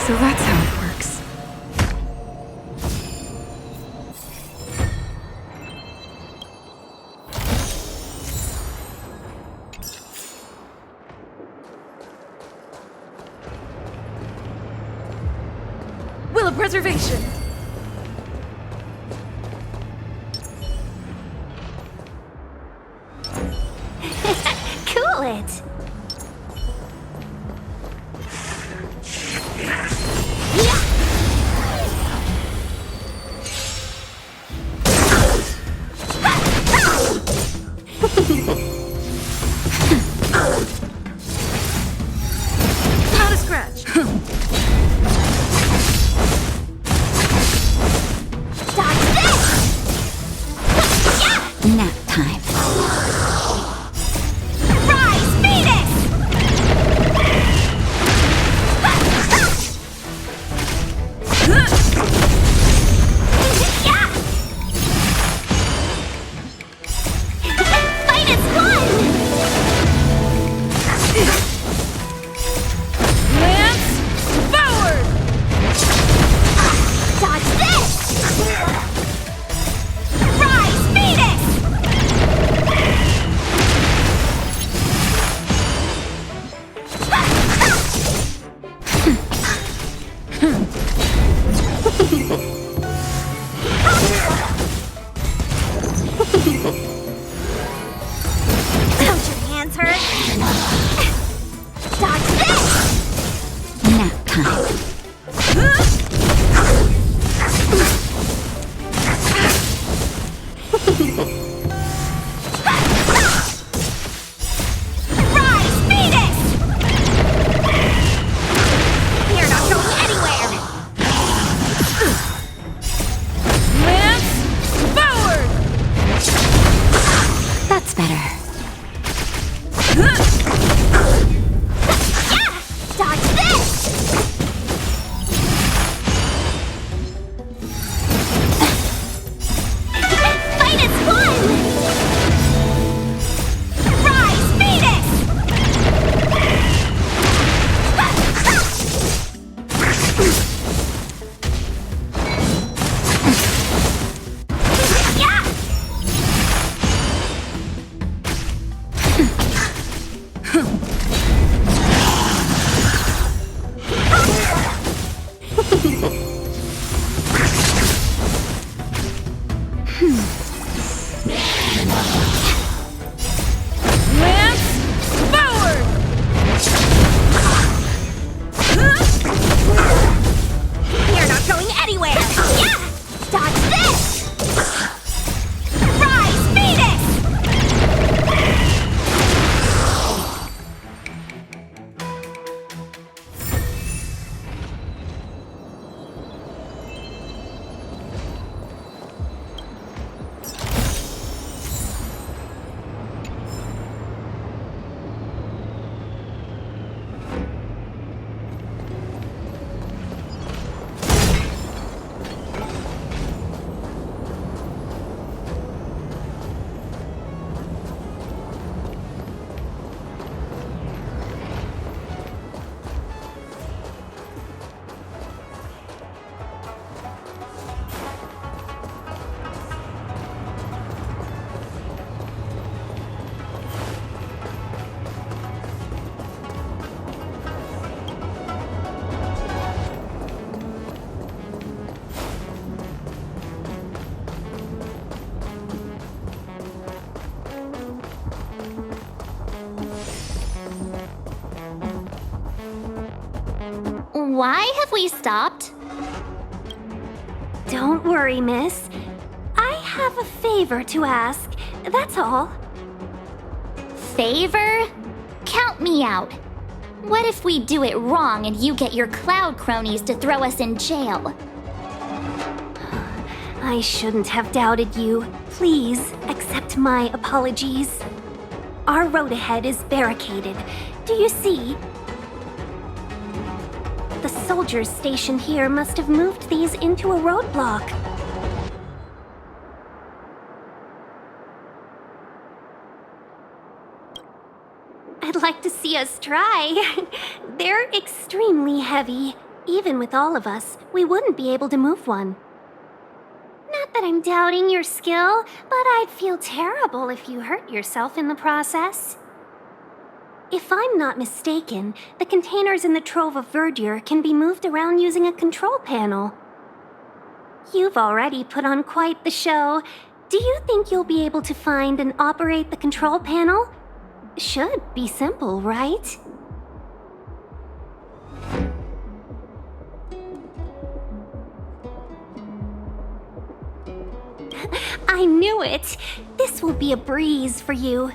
So that's how it works. Will of preservation! Cool it! Not a scratch! Dodge this! Nap time. Rise, Phoenix! Fight is one! Lance forward! Dodge this! Rise, Phoenix! Don't your hands hurt? Dodge this! Nap time. Rise, Phoenix! You're not going anywhere! Lance forward! That's better. Dodge this! Fight is one! Rise, Phoenix! Yeah! Lance forward! You're not going anywhere! Yeah! Dodge this! Rise, Phoenix! Why have we stopped? Don't worry, miss. I have a favor to ask, that's all. Favor? Count me out. What if we do it wrong and you get your cloud cronies to throw us in jail? I shouldn't have doubted you. Please accept my apologies. Our road ahead is barricaded. Do you see? The soldiers stationed here must have moved these into a roadblock. I'd like to see us try. They're extremely heavy. Even with all of us, we wouldn't be able to move one. Not that I'm doubting your skill, but I'd feel terrible if you hurt yourself in the process. If I'm not mistaken, the containers in the Trove of Verdure can be moved around using a control panel. You've already put on quite the show. Do you think you'll be able to find and operate the control panel? Should be simple, right? I knew it! This will be a breeze for you.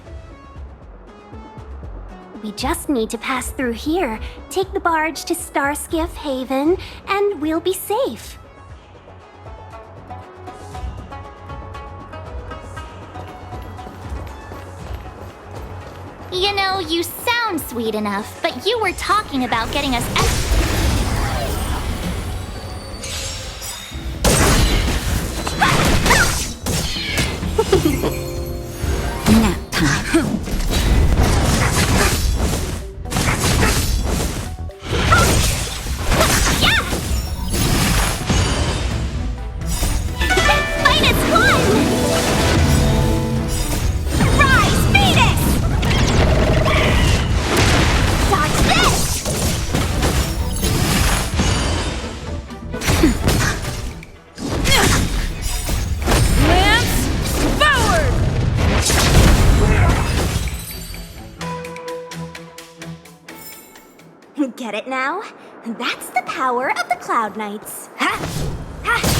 We just need to pass through here, take the barge to Starskiff Haven, and we'll be safe. You know, you sound sweet enough, but you were talking about getting us nap time. Get it now? That's the power of the Cloud Knights. Ha! Ha!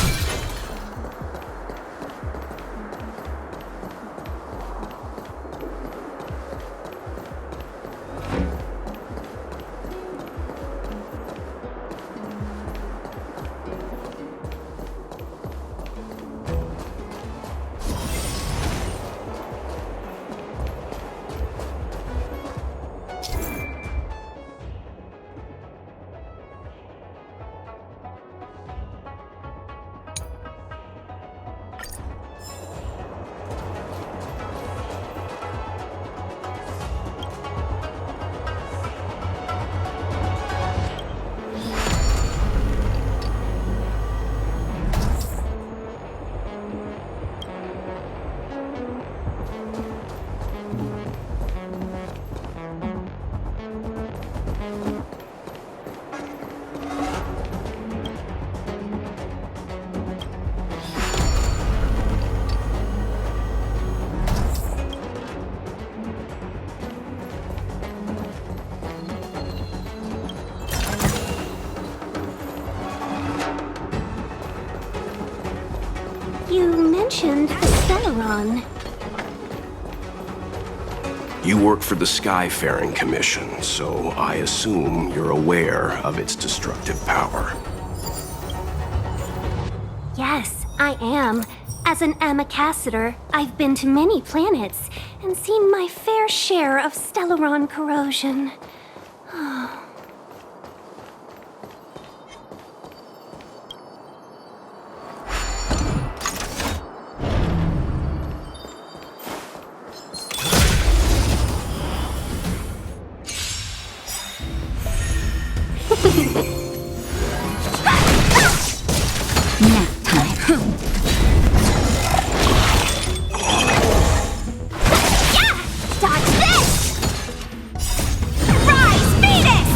You mentioned the Stellaron. You work for the Skyfaring Commission, so I assume you're aware of its destructive power. Yes, I am. As an Ambassador, I've been to many planets and seen my fair share of Stellaron corrosion. nap time. Dodge this! Rise, Phoenix!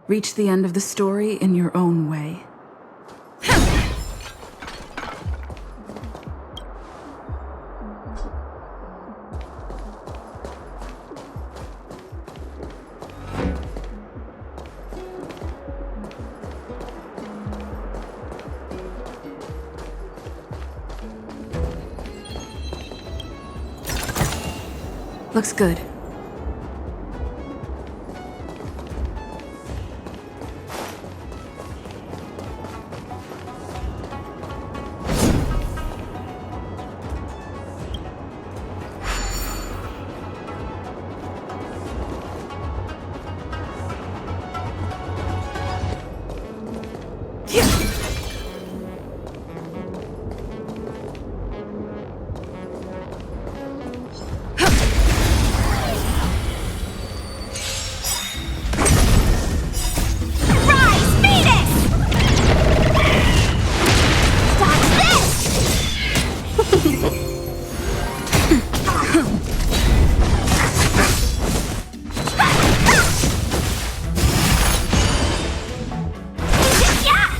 Reach the end of the story in your own way. Looks good.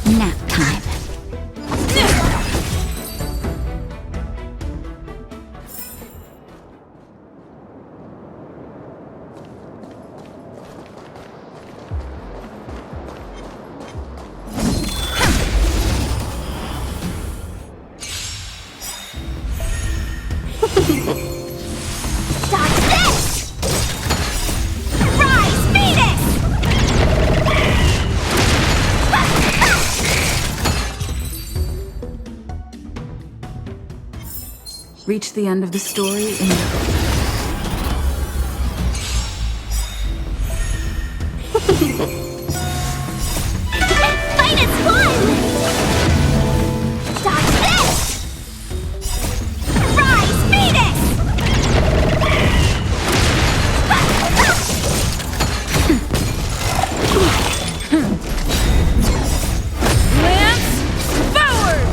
Nap time. Dodge this! Rise, Phoenix! Reach the end of the story in your own way. Fight is fun! Dodge this! Rise, Phoenix! Lance forward!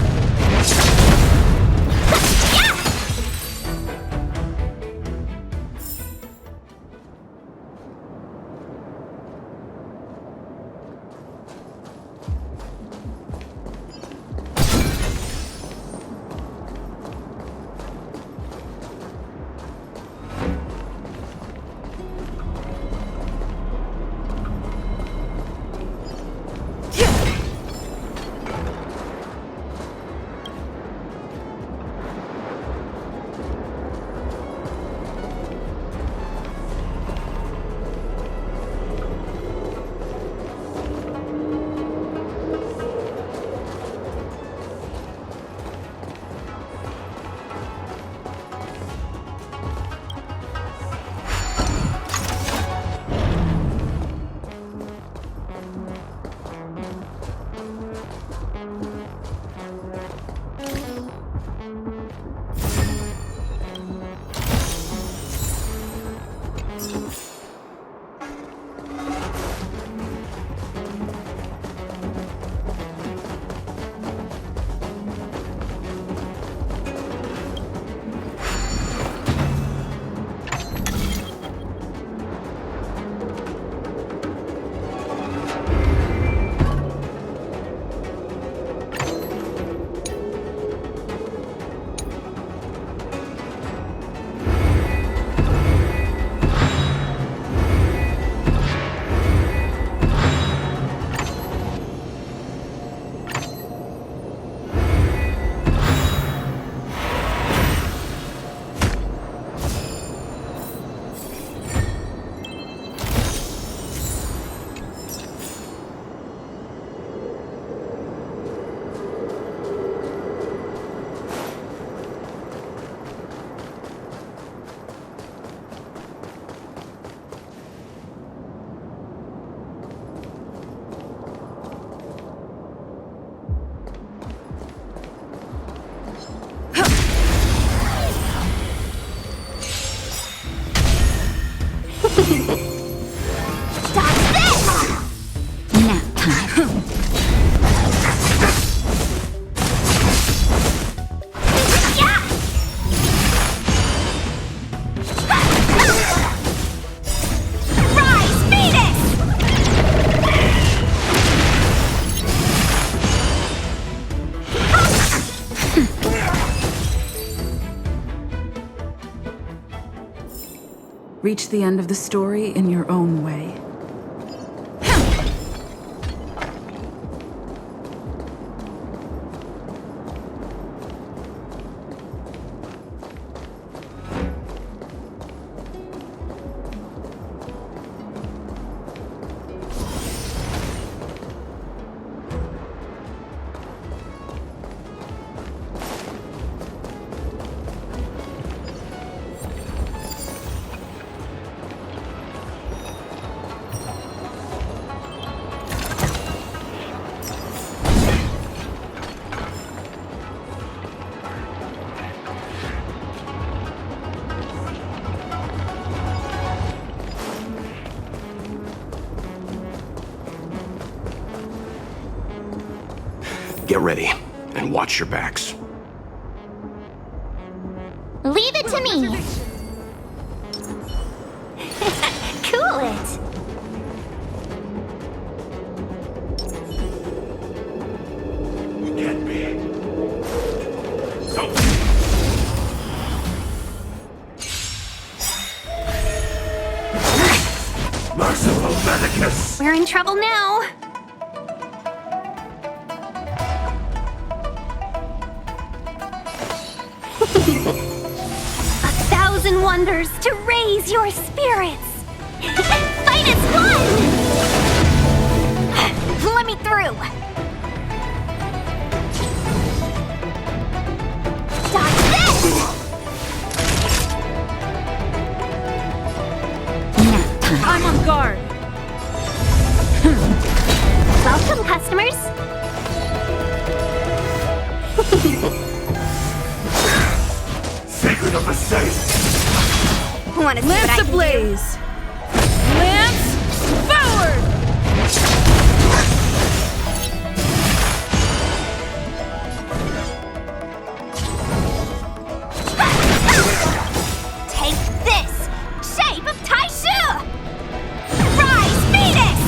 Reach the end of the story in your own way. Get ready, and watch your backs. Leave it to me! Cool it! Get me. Don't. Merciful Medicus! We're in trouble now! A thousand wonders to raise your spirits! Fight as one! Let me through! Dodge this! I'm on guard. Welcome, customers! Secret of the safe! Wanna see what I Lance can do? ablaze. Lance forward. Take this! Shape of Taishu! Rise, Venus!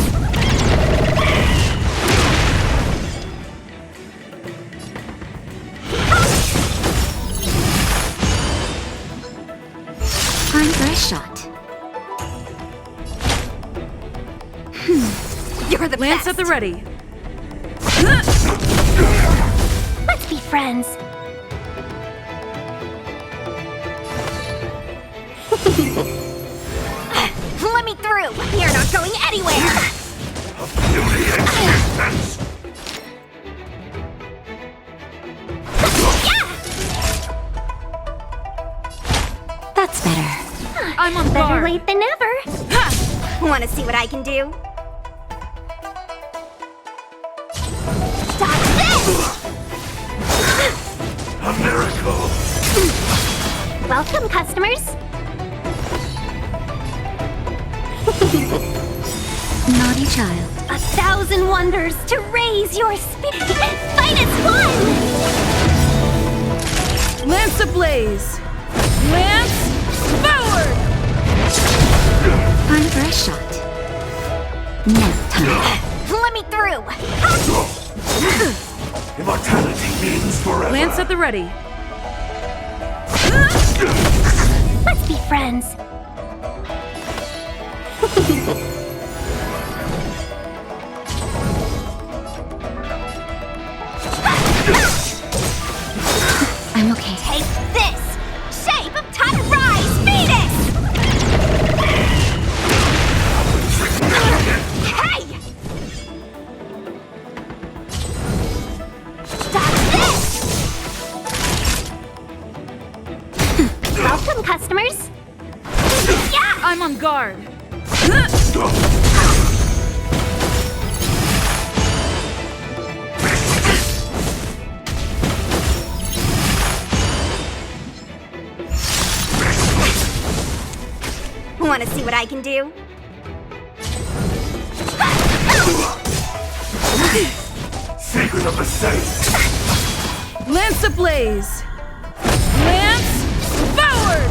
Time for a shot. You're the Lance best! at the ready. Let's be friends. Let me through! You're not going anywhere! That's better. I'm on Better guard. late than never. Wanna see what I can do? Dodge this! A miracle! Welcome, customers! Naughty child. A thousand wonders to raise your spirit! Fight as one! Lance ablaze. Lance forward. Time for a shot. Now time. Let me through! Immortality means forever! Lance at the ready. Let's be friends. I'm okay. Take this! Shape of Rise, Venus! Hey! Stop this! Welcome, customers! Yeah! I'm on guard. Want to see what I can do? Secret of the safe! Lance ablaze. Lance forward.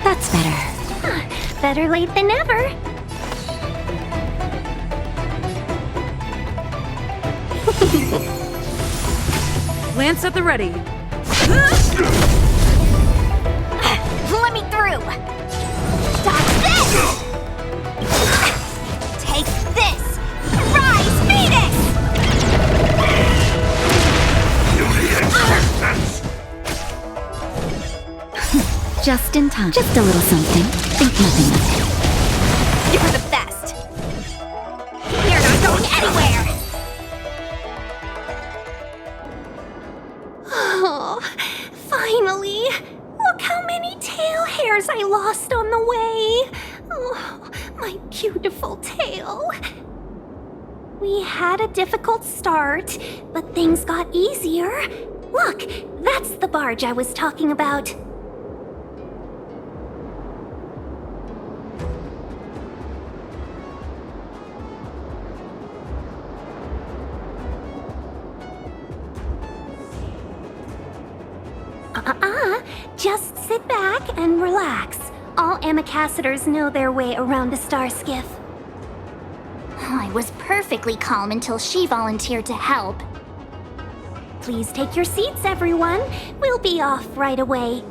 That's better. Better late than never. Lance at the ready. through! Dodge this! Take this! Rise, Phoenix! Just in time. Just a little something. Think nothing of it. You're the best! You're not going anywhere! Oh, finally! Look how many tail hairs I lost on the way! Oh, my beautiful tail! We had a difficult start, but things got easier. Look, that's the barge I was talking about. Just sit back and relax. All ambassadors know their way around a star skiff. I was perfectly calm until she volunteered to help. Please take your seats, everyone. We'll be off right away.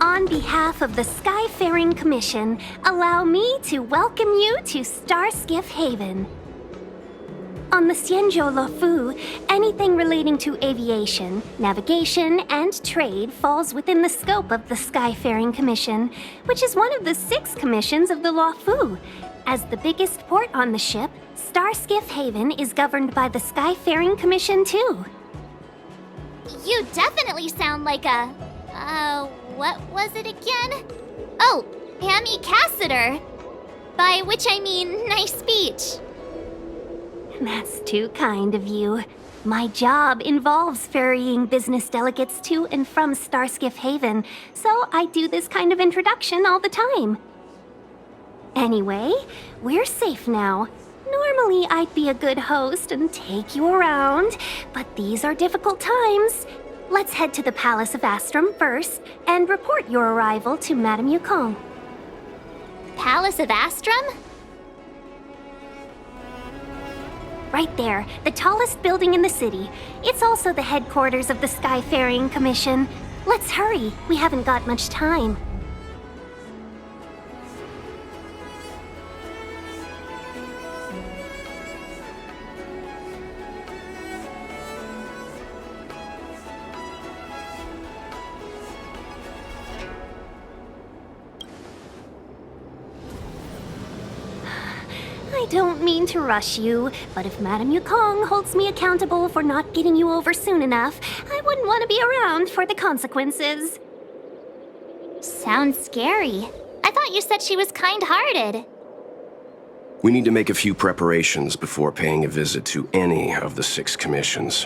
On behalf of the Skyfaring Commission, allow me to welcome you to Star Skiff Haven. On the Xianzhou Luofu, anything relating to aviation, navigation, and trade falls within the scope of the Skyfaring Commission, which is one of the 6 commissions of the Luofu. As the biggest port on the ship, Star Skiff Haven is governed by the Skyfaring Commission too. You definitely sound like a... what was it again? Oh, ambassador. By which I mean nice speech. That's too kind of you. My job involves ferrying business delegates to and from Starskiff Haven, so I do this kind of introduction all the time. Anyway, we're safe now. Normally, I'd be a good host and take you around, but these are difficult times. Let's head to the Palace of Astrum first and report your arrival to Madame Yukong. Palace of Astrum? Right there, the tallest building in the city. It's also the headquarters of the Skyfaring Commission. Let's hurry, we haven't got much time. I don't mean to rush you, but if Madame Yukong holds me accountable for not getting you over soon enough, I wouldn't want to be around for the consequences. Sounds scary. I thought you said she was kind-hearted. We need to make a few preparations before paying a visit to any of the 6 commissions.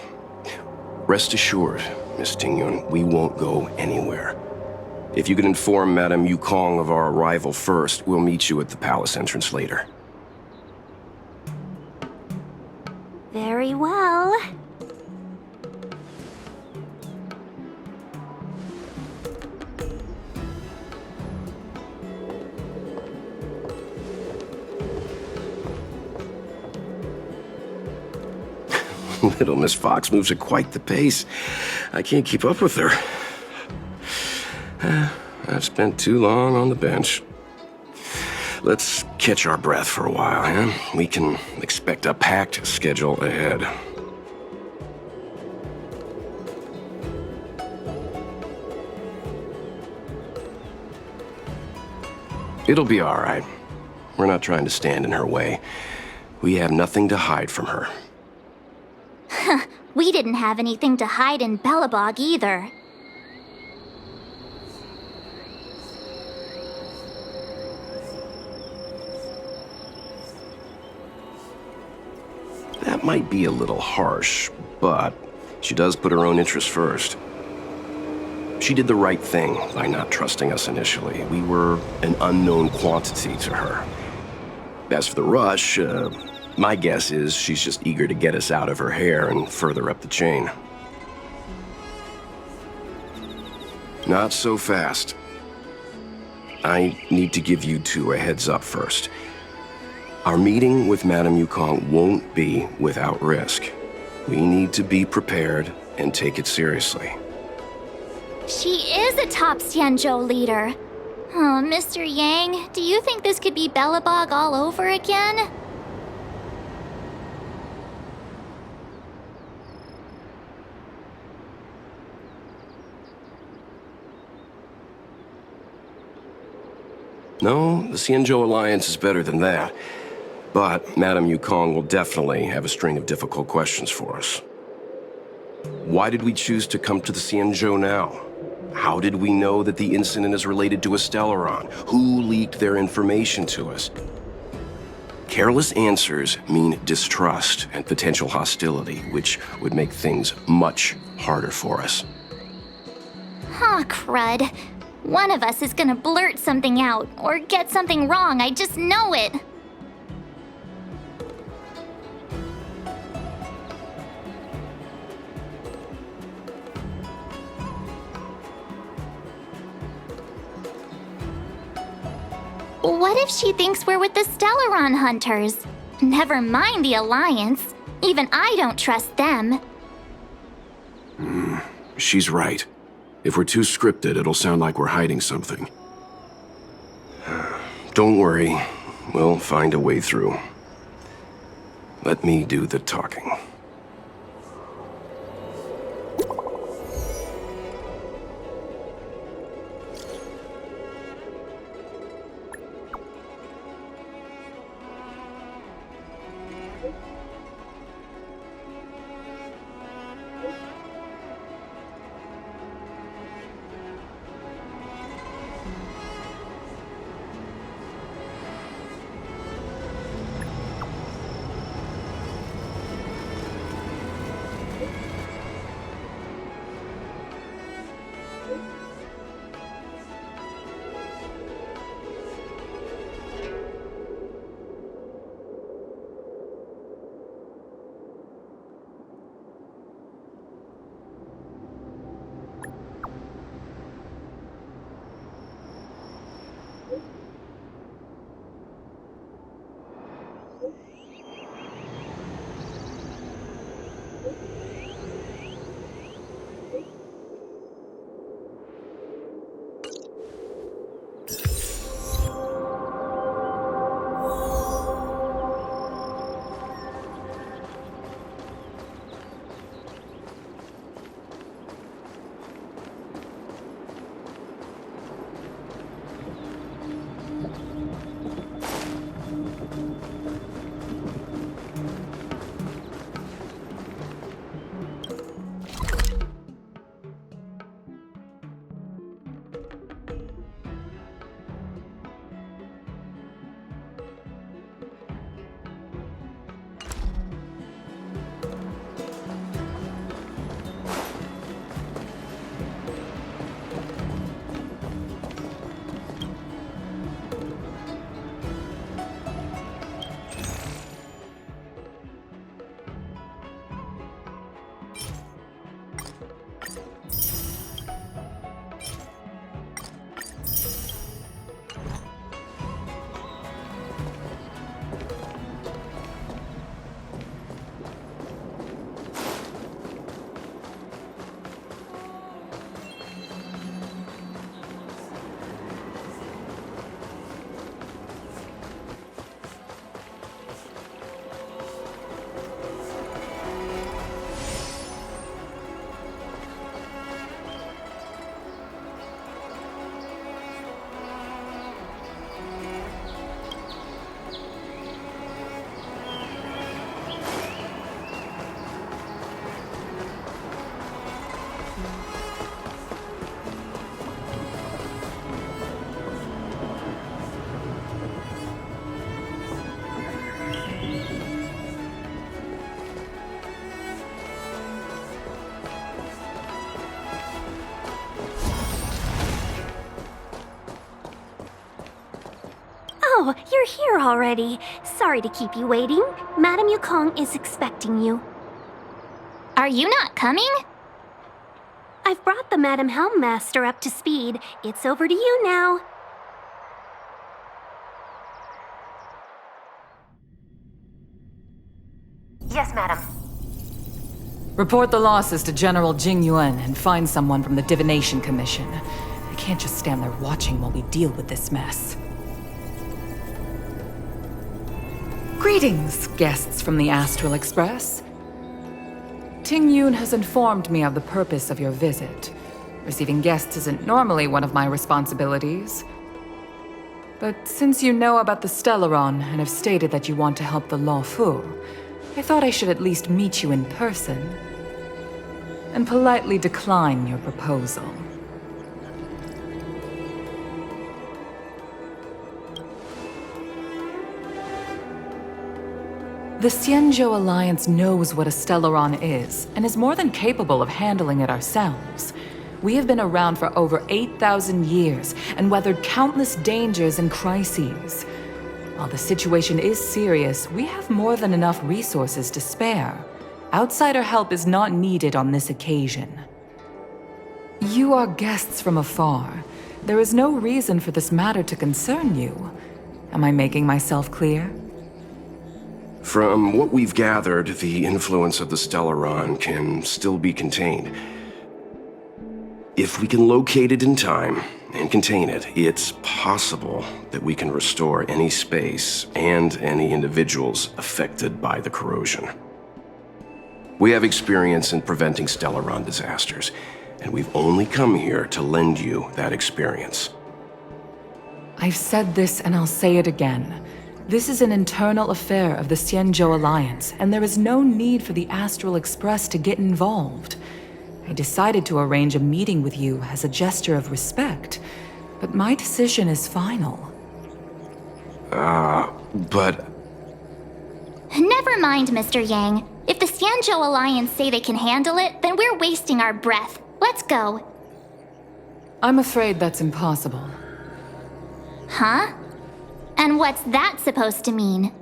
Rest assured, Miss Tingyun, we won't go anywhere. If you could inform Madame Yukong of our arrival first, we'll meet you at the palace entrance later. Very well. Little Miss Fox moves at quite the pace. I can't keep up with her. I've spent too long on the bench. Let's catch our breath for a while, huh? We can expect a packed schedule ahead. It'll be all right. We're not trying to stand in her way. We have nothing to hide from her. We didn't have anything to hide in Bellabog either. That might be a little harsh, but she does put her own interests first. She did the right thing by not trusting us initially. We were an unknown quantity to her. As for the rush, my guess is she's just eager to get us out of her hair and further up the chain. Not so fast. I need to give you two a heads up first. Our meeting with Madame Yukong won't be without risk. We need to be prepared and take it seriously. She is a top Xianzhou leader. Oh, Mr. Yang, do you think this could be Bellabog all over again? No, the Xianzhou Alliance is better than that. But Madame Yukong will definitely have a string of difficult questions for us. Why did we choose to come to the Xianzhou now? How did we know that the incident is related to a Stellaron? Who leaked their information to us? Careless answers mean distrust and potential hostility, which would make things much harder for us. Huh, crud. One of us is gonna blurt something out, or get something wrong, I just know it. What if she thinks we're with the Stellaron Hunters? Never mind the Alliance. Even I don't trust them. She's right. If we're too scripted, it'll sound like we're hiding something. Don't worry. We'll find a way through. Let me do the talking. Oh, you're here already. Sorry to keep you waiting. Madame Yukong is expecting you. Are you not coming? I've brought the Madame Helmmaster up to speed. It's over to you now. Yes, madam. Report the losses to General Jing Yuan and find someone from the Divination Commission. I can't just stand there watching while we deal with this mess. Greetings, guests from the Astral Express. Ting Yun has informed me of the purpose of your visit. Receiving guests isn't normally one of my responsibilities. But since you know about the Stellaron and have stated that you want to help the Law Fu, I thought I should at least meet you in person and politely decline your proposal. The Xianzhou Alliance knows what a Stellaron is, and is more than capable of handling it ourselves. We have been around for over 8,000 years, and weathered countless dangers and crises. While the situation is serious, we have more than enough resources to spare. Outsider help is not needed on this occasion. You are guests from afar. There is no reason for this matter to concern you. Am I making myself clear? From what we've gathered, the influence of the Stellaron can still be contained. If we can locate it in time and contain it, it's possible that we can restore any space and any individuals affected by the corrosion. We have experience in preventing Stellaron disasters, and we've only come here to lend you that experience. I've said this and I'll say it again. This is an internal affair of the Xianzhou Alliance, and there is no need for the Astral Express to get involved. I decided to arrange a meeting with you as a gesture of respect, but my decision is final. But... Never mind, Mr. Yang. If the Xianzhou Alliance say they can handle it, then we're wasting our breath. Let's go. I'm afraid that's impossible. Huh? And what's that supposed to mean?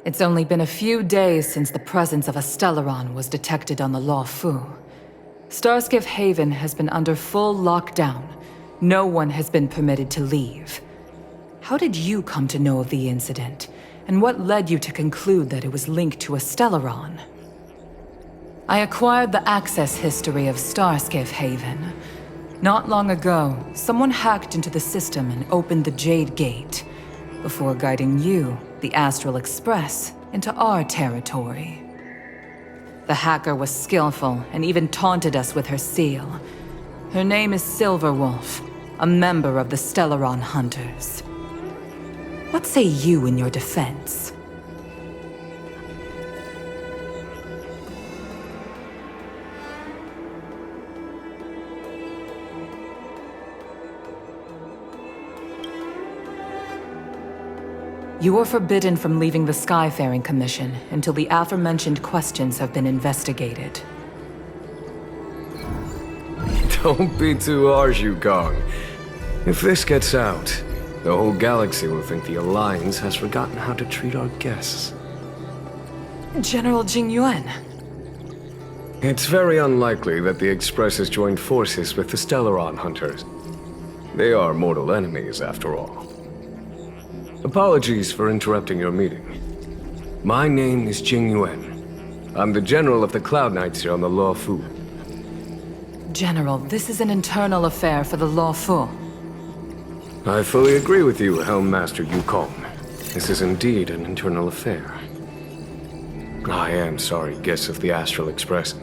It's only been a few days since the presence of a Stellaron was detected on the Law Fu. Starskiff Haven has been under full lockdown. No one has been permitted to leave. How did you come to know of the incident? And what led you to conclude that it was linked to a Stellaron? I acquired the access history of Starskiff Haven. Not long ago, someone hacked into the system and opened the Jade Gate, before guiding you, the Astral Express, into our territory. The hacker was skillful and even taunted us with her seal. Her name is Silverwolf, a member of the Stellaron Hunters. What say you in your defense? You are forbidden from leaving the Skyfaring Commission until the aforementioned questions have been investigated. Don't be too harsh, Yukong. If this gets out, the whole galaxy will think the Alliance has forgotten how to treat our guests. General Jing Yuan. It's very unlikely that the Express has joined forces with the Stellaron Hunters. They are mortal enemies, after all. Apologies for interrupting your meeting. My name is Jing Yuan. I'm the General of the Cloud Knights here on the Law Fu. General, this is an internal affair for the Law Fu. I fully agree with you, Helm Master Yukong. This is indeed an internal affair. I am sorry, guests of the Astral Express.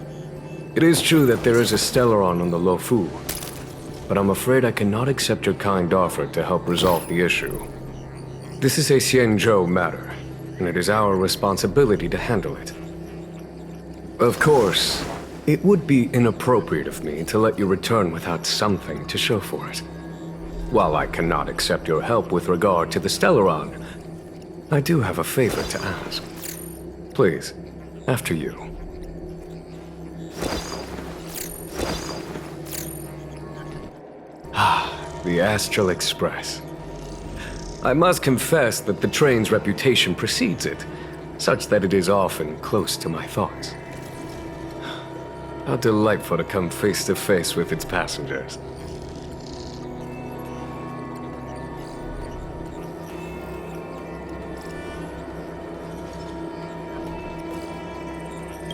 It is true that there is a Stellaron on the Law Fu, but I'm afraid I cannot accept your kind offer to help resolve the issue. This is a Xianzhou matter, and it is our responsibility to handle it. Of course, It would be inappropriate of me to let you return without something to show for it. While I cannot accept your help with regard to the Stellaron, I do have a favor to ask. Please, after you. The Astral Express. I must confess that the train's reputation precedes it, such that it is often close to my thoughts. How delightful to come face to face with its passengers.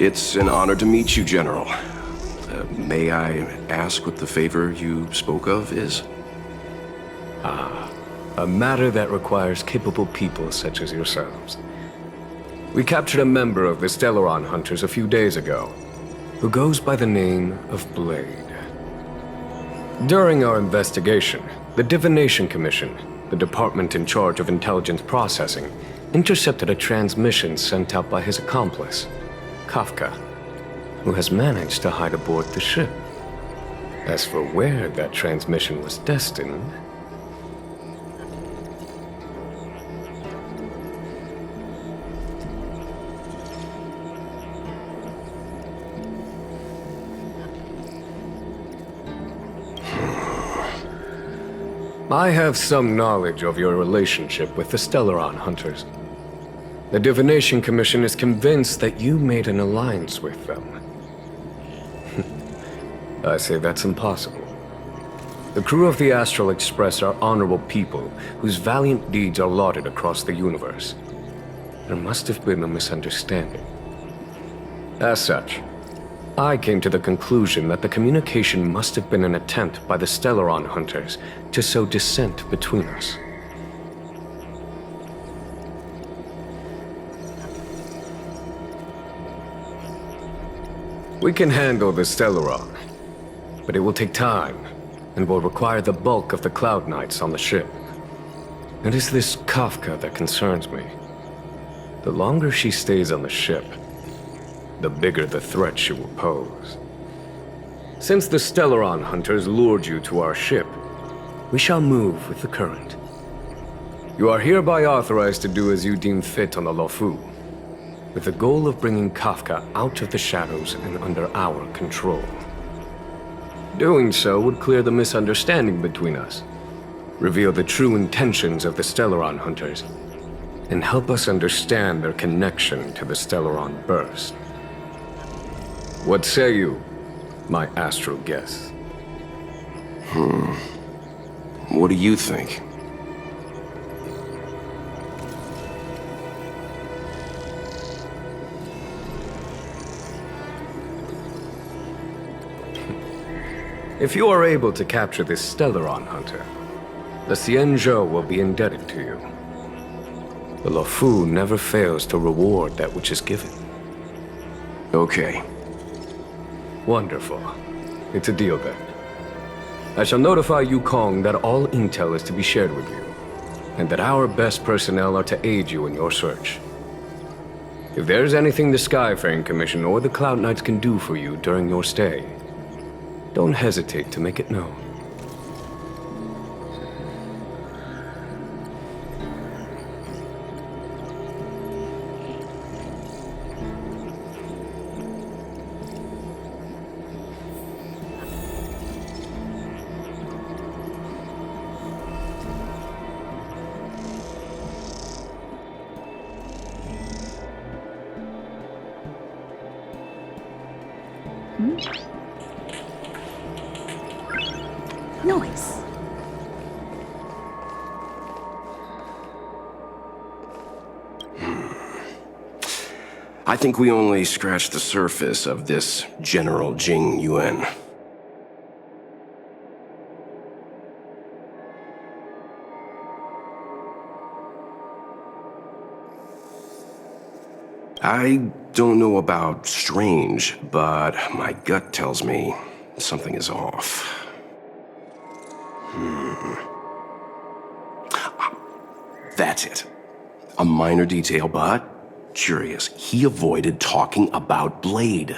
It's an honor to meet you, General. May I ask what the favor you spoke of is? A matter that requires capable people such as yourselves. We captured a member of the Stellaron Hunters a few days ago, who goes by the name of Blade. During our investigation, the Divination Commission, the department in charge of intelligence processing, intercepted a transmission sent out by his accomplice, Kafka, who has managed to hide aboard the ship. As for where that transmission was destined, I have some knowledge of your relationship with the Stellaron Hunters. The Divination Commission is convinced that you made an alliance with them. I say that's impossible. The crew of the Astral Express are honorable people whose valiant deeds are lauded across the universe. There must have been a misunderstanding. As such, I came to the conclusion that the communication must have been an attempt by the Stellaron Hunters to sow dissent between us. We can handle the Stellaron, but it will take time and will require the bulk of the Cloud Knights on the ship. It is this Kafka that concerns me. The longer she stays on the ship, the bigger the threat she will pose. Since the Stellaron Hunters lured you to our ship, we shall move with the current. You are hereby authorized to do as you deem fit on the Luofu, with the goal of bringing Kafka out of the shadows and under our control. Doing so would clear the misunderstanding between us, reveal the true intentions of the Stellaron Hunters, and help us understand their connection to the Stellaron Burst. What say you, my astral guests? What do you think? If you are able to capture this Stellaron Hunter, the Xianzhou will be indebted to you. The Luofu never fails to reward that which is given. Okay. Wonderful. It's a deal then. I shall notify Yukong that all intel is to be shared with you, and that our best personnel are to aid you in your search. If there's anything the Skyfaring Commission or the Cloud Knights can do for you during your stay, don't hesitate to make it known. Noise. I think we only scratched the surface of this General Jing Yuan. I don't know about strange, but my gut tells me something is off. That's it. A minor detail, but curious. He avoided talking about Blade.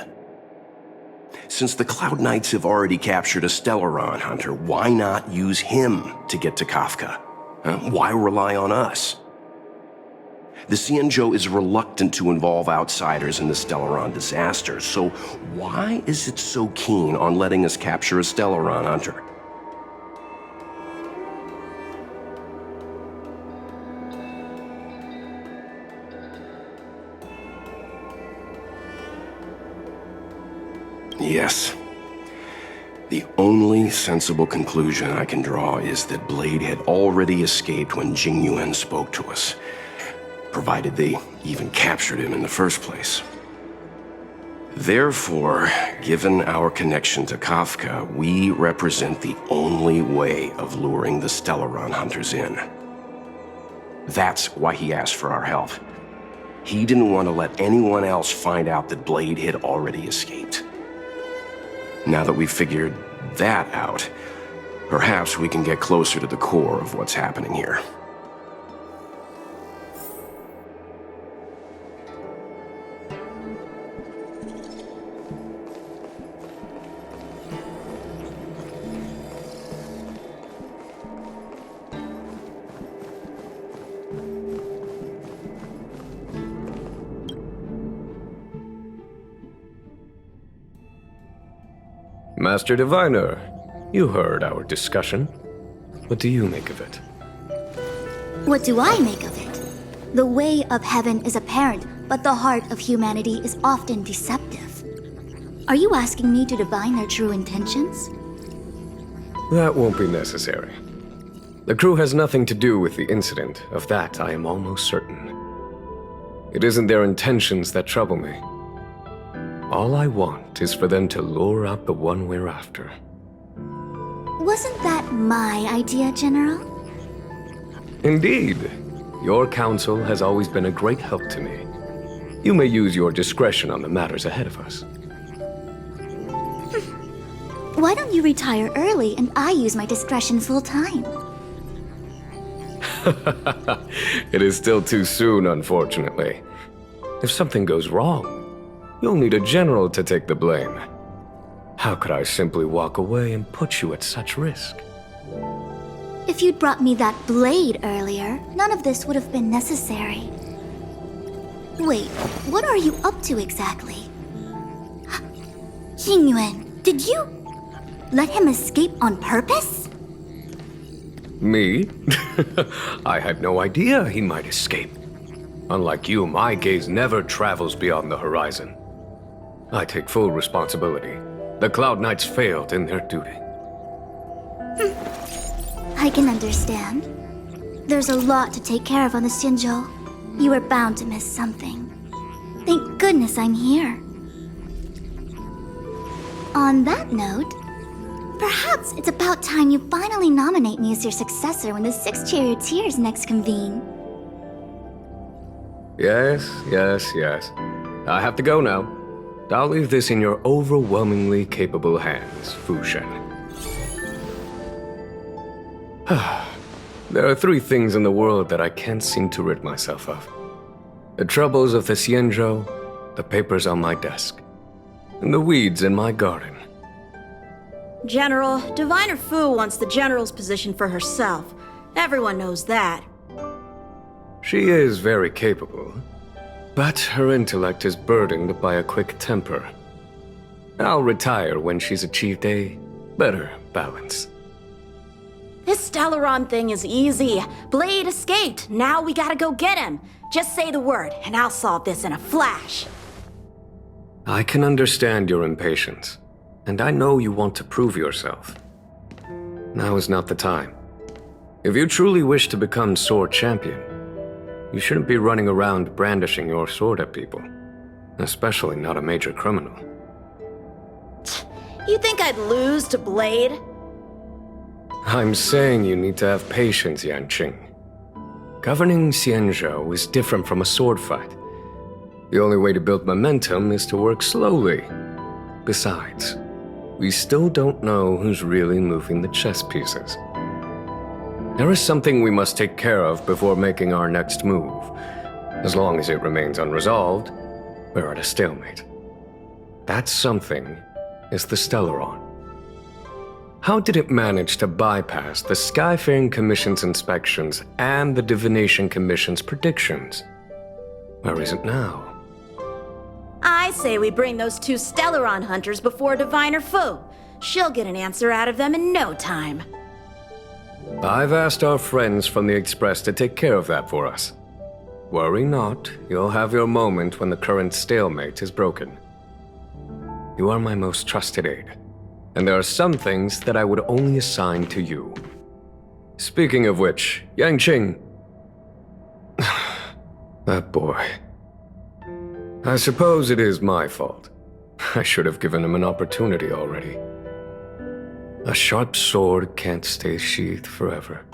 Since the Cloud Knights have already captured a Stellaron hunter, why not use him to get to Kafka? Why rely on us? The Xianzhou is reluctant to involve outsiders in the Stellaron disaster, so why is it so keen on letting us capture a Stellaron hunter? Yes. The only sensible conclusion I can draw is that Blade had already escaped when Jingyuan spoke to us, provided they even captured him in the first place. Therefore, given our connection to Kafka, we represent the only way of luring the Stellaron hunters in. That's why he asked for our help. He didn't want to let anyone else find out that Blade had already escaped. Now that we've figured that out, perhaps we can get closer to the core of what's happening here. Master Diviner, you heard our discussion. What do you make of it? What do I make of it? The way of heaven is apparent, but the heart of humanity is often deceptive. Are you asking me to divine their true intentions? That won't be necessary. The crew has nothing to do with the incident, of that I am almost certain. It isn't their intentions that trouble me. All I want is for them to lure out the one we're after. Wasn't that my idea, General? Indeed. Your counsel has always been a great help to me. You may use your discretion on the matters ahead of us. Why don't you retire early and I use my discretion full time? It is still too soon, unfortunately. If something goes wrong, you'll need a general to take the blame. How could I simply walk away and put you at such risk? If you'd brought me that blade earlier, none of this would have been necessary. Wait, what are you up to exactly? Jingyuan, did you let him escape on purpose? Me? I had no idea he might escape. Unlike you, my gaze never travels beyond the horizon. I take full responsibility. The Cloud Knights failed in their duty. I can understand. There's a lot to take care of on the Xianzhou. You were bound to miss something. Thank goodness I'm here. On that note, perhaps it's about time you finally nominate me as your successor when the Six Charioteers next convene. Yes. I have to go now. I'll leave this in your overwhelmingly capable hands, Fu Shen. There are three things in the world that I can't seem to rid myself of. The troubles of the Xianzhou, the papers on my desk, and the weeds in my garden. General, Diviner Fu wants the General's position for herself. Everyone knows that. She is very capable, but her intellect is burdened by a quick temper. I'll retire when she's achieved a better balance. This Stellaron thing is easy. Blade escaped. Now we gotta go get him. Just say the word, and I'll solve this in a flash. I can understand your impatience, and I know you want to prove yourself. Now is not the time. If you truly wish to become Sword Champion, you shouldn't be running around brandishing your sword at people, especially not a major criminal. You think I'd lose to Blade? I'm saying you need to have patience, Yanqing. Governing Xianzhou is different from a sword fight. The only way to build momentum is to work slowly. Besides, we still don't know who's really moving the chess pieces. There is something we must take care of before making our next move. As long as it remains unresolved, we're at a stalemate. That something is the Stellaron. How did it manage to bypass the Skyfaring Commission's inspections and the Divination Commission's predictions? Where is it now? I say we bring those two Stellaron hunters before Diviner Fu. She'll get an answer out of them in no time. I've asked our friends from the Express to take care of that for us. Worry not, you'll have your moment when the current stalemate is broken. You are my most trusted aide, and there are some things that I would only assign to you. Speaking of which, Yangqing... that boy... I suppose it is my fault. I should have given him an opportunity already. A sharp sword can't stay sheathed forever.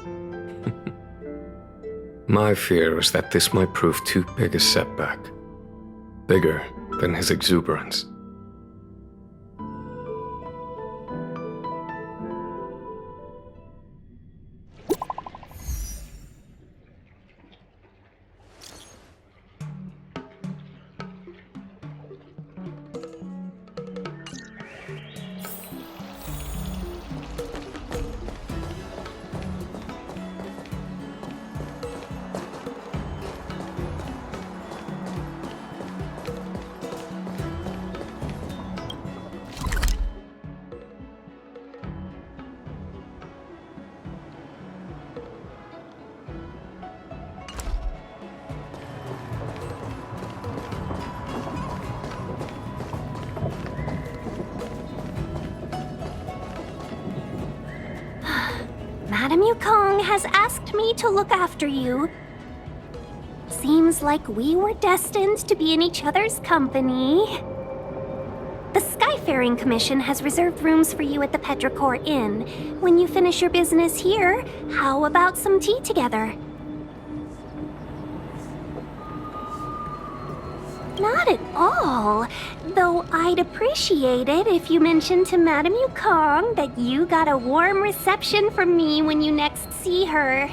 My fear is that this might prove too big a setback. Bigger than his exuberance. Madame Yukong has asked me to look after you. Seems like we were destined to be in each other's company. The Skyfaring Commission has reserved rooms for you at the Petrichor Inn. When you finish your business here, how about some tea together? Not at all. Though I'd appreciate it if you mentioned to Madame Yukong that you got a warm reception from me when you next see her.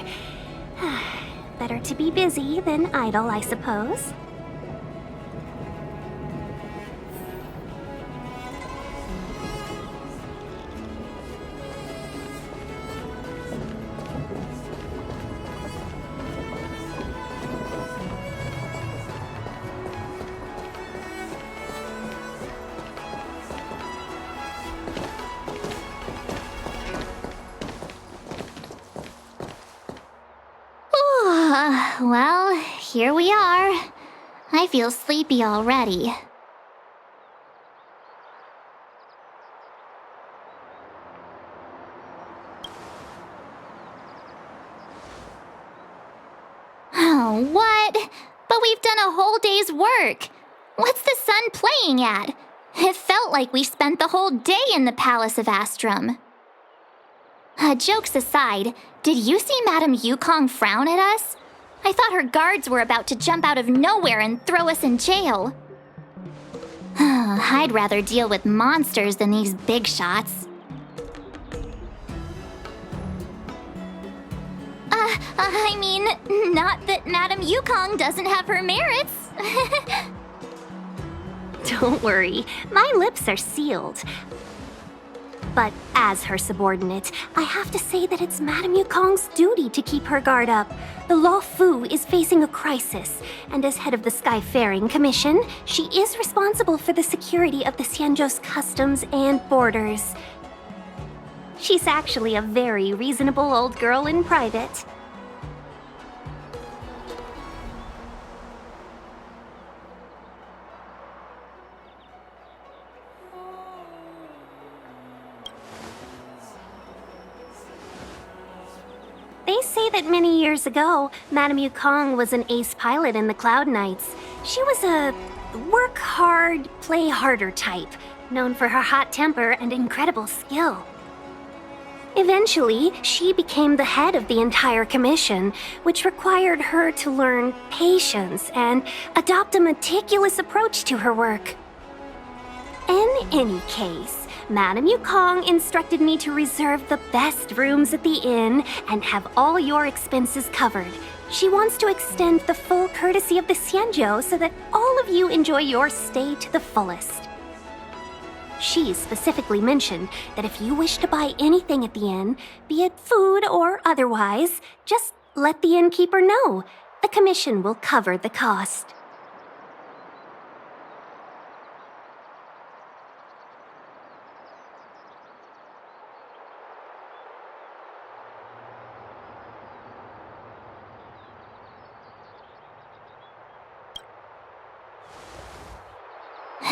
Better to be busy than idle, I suppose. Well, here we are. I feel sleepy already. Oh, what? But we've done a whole day's work. What's the sun playing at? It felt like we spent the whole day in the Palace of Astrum. Jokes aside, did you see Madame Yukong frown at us? I thought her guards were about to jump out of nowhere and throw us in jail. I'd rather deal with monsters than these big shots. I mean, not that Madame Yukong doesn't have her merits. Don't worry, my lips are sealed. But as her subordinate, I have to say that it's Madame Yukong's duty to keep her guard up. The Law Fu is facing a crisis, and as head of the Skyfaring Commission, she is responsible for the security of the Xianzhou's customs and borders. She's actually a very reasonable old girl in private. They say that many years ago, Madame Yukong was an ace pilot in the Cloud Knights. She was a work hard, play harder type, known for her hot temper and incredible skill. Eventually, she became the head of the entire commission, which required her to learn patience and adopt a meticulous approach to her work. In any case, Madame Yukong instructed me to reserve the best rooms at the inn and have all your expenses covered. She wants to extend the full courtesy of the Xianzhou so that all of you enjoy your stay to the fullest. She specifically mentioned that if you wish to buy anything at the inn, be it food or otherwise, just let the innkeeper know. The commission will cover the cost.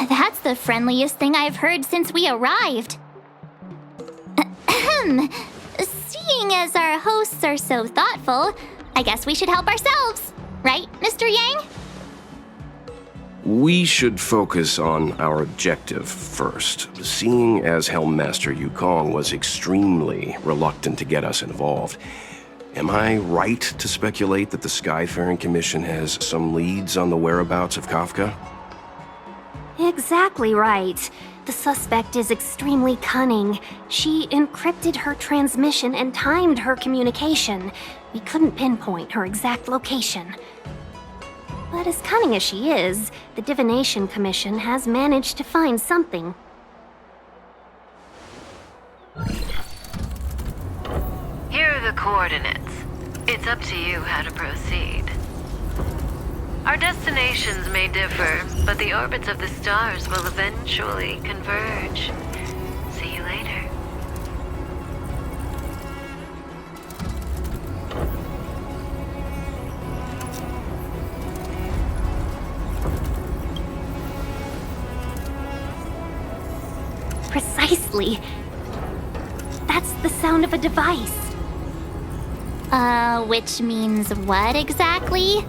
That's the friendliest thing I've heard since we arrived. Seeing as our hosts are so thoughtful, I guess we should help ourselves. Right, Mr. Yang? We should focus on our objective first. Seeing as Helmmaster Yukong was extremely reluctant to get us involved, am I right to speculate that the Skyfaring Commission has some leads on the whereabouts of Kafka? Exactly right. The suspect is extremely cunning. She encrypted her transmission and timed her communication. We couldn't pinpoint her exact location. But as cunning as she is, the Divination Commission has managed to find something. Here are the coordinates. It's up to you how to proceed. Our destinations may differ, but the orbits of the stars will eventually converge. See you later. Precisely. That's the sound of a device. Which means what exactly?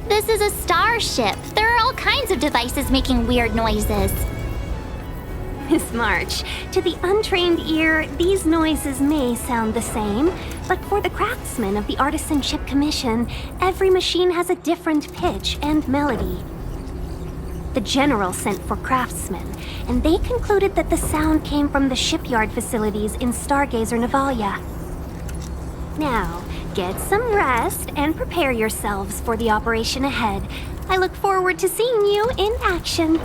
This is a starship. There are all kinds of devices making weird noises. Miss March, to the untrained ear, these noises may sound the same, but for the craftsmen of the Artisanship Commission, every machine has a different pitch and melody. The General sent for craftsmen, and they concluded that the sound came from the shipyard facilities in Stargazer Navalia. Now, get some rest and prepare yourselves for the operation ahead. I look forward to seeing you in action.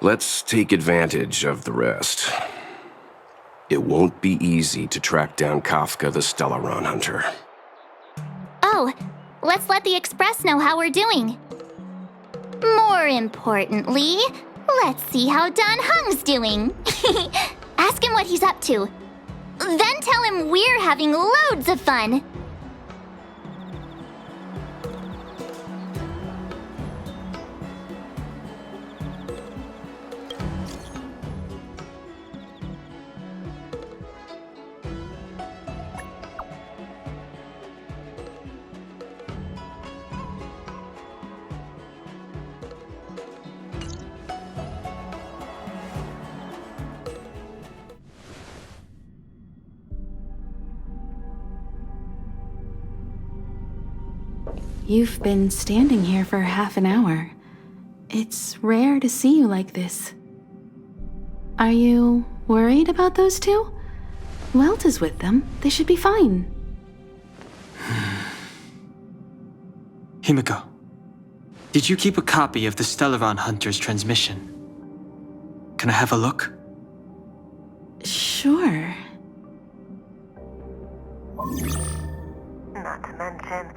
Let's take advantage of the rest. It won't be easy to track down Kafka the Stellaron Hunter. Oh, let's let the Express know how we're doing. More importantly, let's see how Dan Heng's doing. Ask him what he's up to. Then tell him we're having loads of fun. You've been standing here for half an hour. It's rare to see you like this. Are you worried about those two? Welt is with them. They should be fine. Himiko, did you keep a copy of the Stellaron Hunter's transmission? Can I have a look? Sure. Not to mention,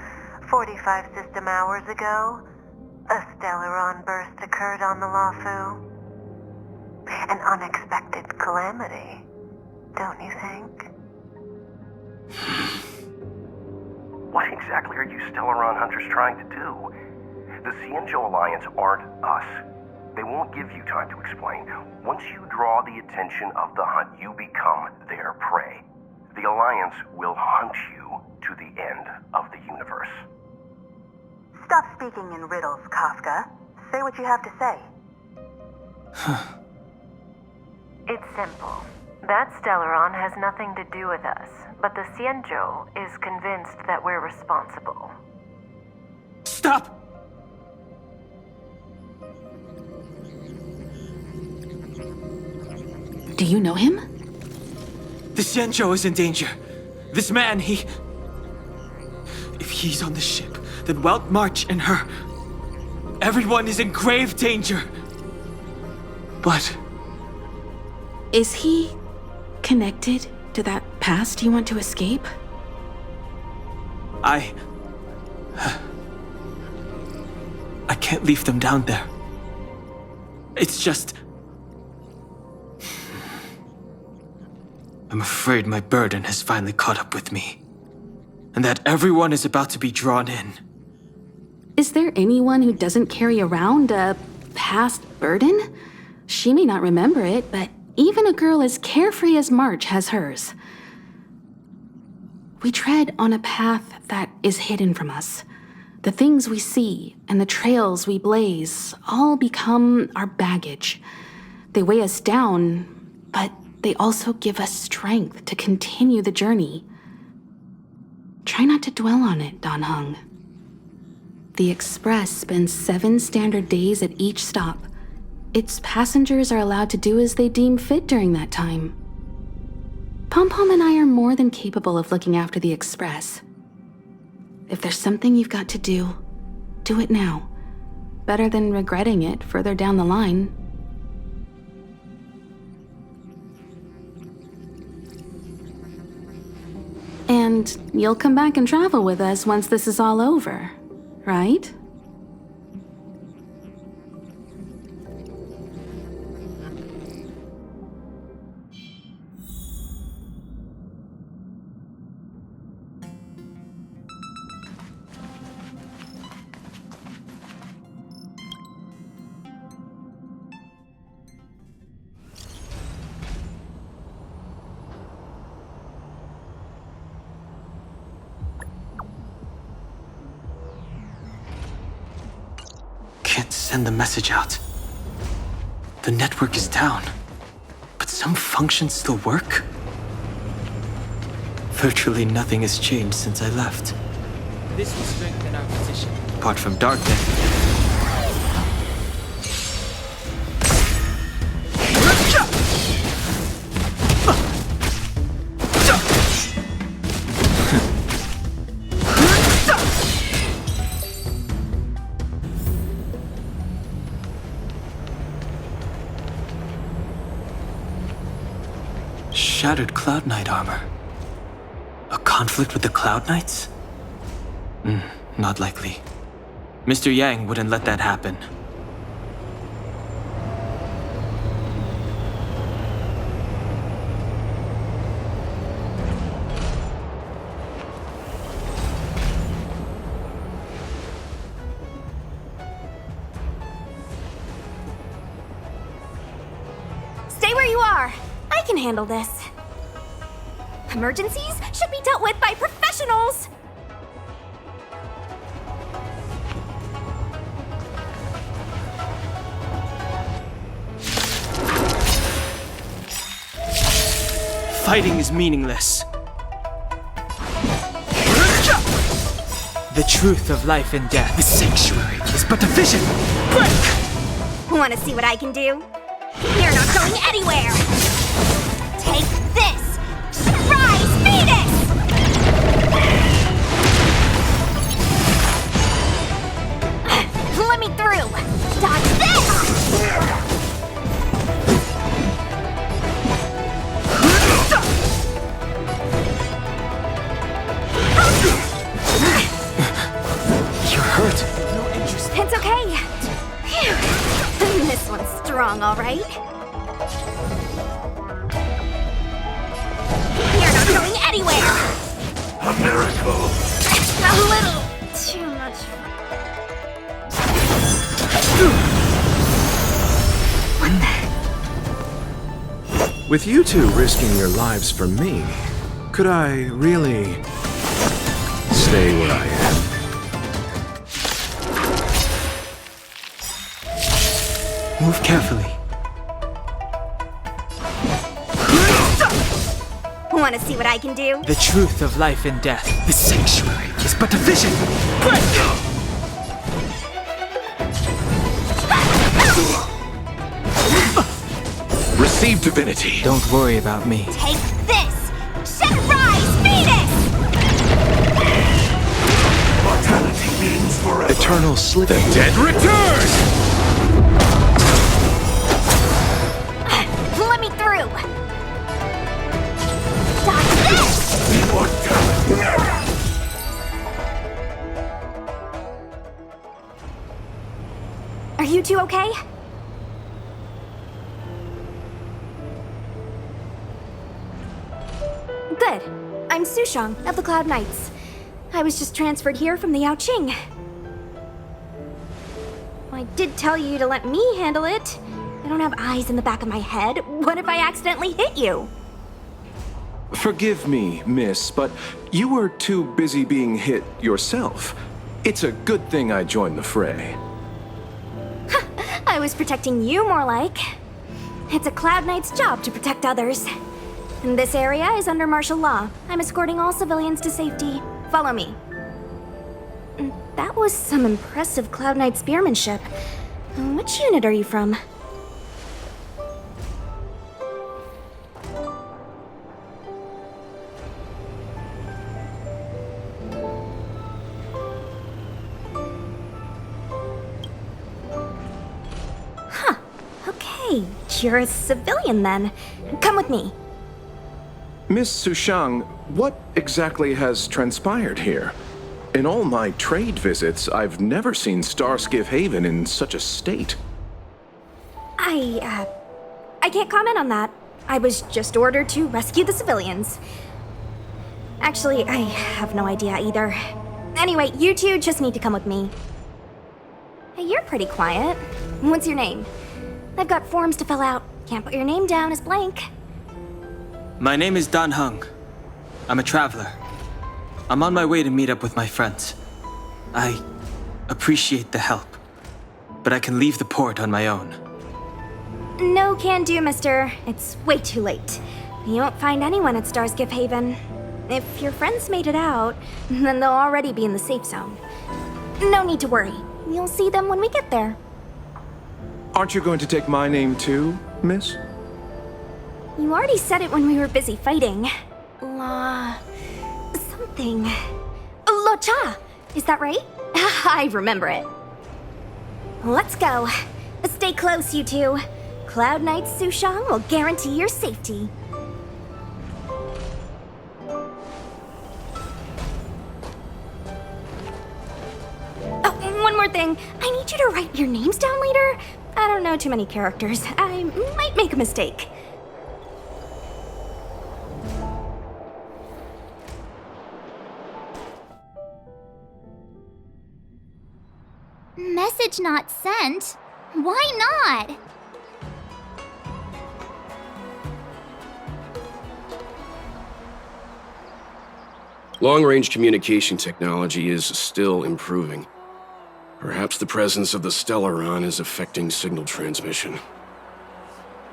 45 system hours ago, a Stellaron burst occurred on the Lawfu. An unexpected calamity, don't you think? What exactly are you Stellaron Hunters trying to do? The Cienjo Alliance aren't us. They won't give you time to explain. Once you draw the attention of the hunt, you become their prey. The Alliance will hunt you to the end of the universe. Stop speaking in riddles, Kafka. Say what you have to say. It's simple. That Stellaron has nothing to do with us, but the Cienjo is convinced that we're responsible. Stop! Do you know him? The Xianzhou is in danger. This man, If he's on the ship, then Welt March and her... Everyone is in grave danger. But... Is he connected to that past you want to escape? I can't leave them down there. It's just... I'm afraid my burden has finally caught up with me. And that everyone is about to be drawn in. Is there anyone who doesn't carry around a past burden? She may not remember it, but even a girl as carefree as March has hers. We tread on a path that is hidden from us. The things we see and the trails we blaze all become our baggage. They weigh us down, but they also give us strength to continue the journey. Try not to dwell on it, Dan Heng. The Express spends 7 standard days at each stop. Its passengers are allowed to do as they deem fit during that time. Pom-Pom and I are more than capable of looking after the Express. If there's something you've got to do it now. Better than regretting it further down the line. And you'll come back and travel with us once this is all over, right? Can't send the message out. The network is down, but some functions still work? Virtually nothing has changed since I left. This will strengthen our position. Apart from darkness. Shattered Cloud Knight armor. A conflict with the Cloud Knights? Not likely. Mr. Yang wouldn't let that happen. Stay where you are. I can handle this. Emergencies should be dealt with by professionals! Fighting is meaningless. The truth of life and death. The sanctuary is but a vision. Break! Wanna see what I can do? You're not going anywhere! Take this! Rise, Venus! Let me through! Dodge this! You're hurt. No interest. It's okay. Phew. This one's strong, all right? You're not going anywhere! A miracle! A little too much. What the? With you two risking your lives for me, could I really stay where I am? Move carefully. Want to see what I can do? The truth of life and death. The sanctuary is but a vision. Break! Receive divinity. Don't worry about me. Take this! Shenrise Venus! Mortality means forever. Eternal slip. The dead return! Let me through! Dodge this! Immortality. Are you two okay? Good. I'm Sushang of the Cloud Knights. I was just transferred here from the Yaoqing. I did tell you to let me handle it. I don't have eyes in the back of my head. What if I accidentally hit you? Forgive me, miss, but you were too busy being hit yourself. It's a good thing I joined the fray. I was protecting you more like. It's a Cloud Knight's job to protect others. And this area is under martial law. I'm escorting all civilians to safety. Follow me. That was some impressive Cloud Knight spearmanship. Which unit are you from? Huh. Okay, you're a civilian then. Come with me. Miss Sushang, what exactly has transpired here? In all my trade visits, I've never seen Starskiff Haven in such a state. I can't comment on that. I was just ordered to rescue the civilians. Actually, I have no idea either. Anyway, you two just need to come with me. Hey, you're pretty quiet. What's your name? I've got forms to fill out. Can't put your name down as blank. My name is Dan Hung. I'm a traveler. I'm on my way to meet up with my friends. I appreciate the help, but I can leave the port on my own. No can do, mister. It's way too late. You won't find anyone at Starskiff Haven. If your friends made it out, then they'll already be in the safe zone. No need to worry. You'll see them when we get there. Aren't you going to take my name too, miss? You already said it when we were busy fighting. Something. Lo Cha! Is that right? I remember it. Let's go. Stay close, you two. Cloud Knight Sushang will guarantee your safety. Oh, one more thing. I need you to write your names down later. I don't know too many characters. I might make a mistake. Message not sent? Why not? Long-range communication technology is still improving. Perhaps the presence of the Stellaron is affecting signal transmission.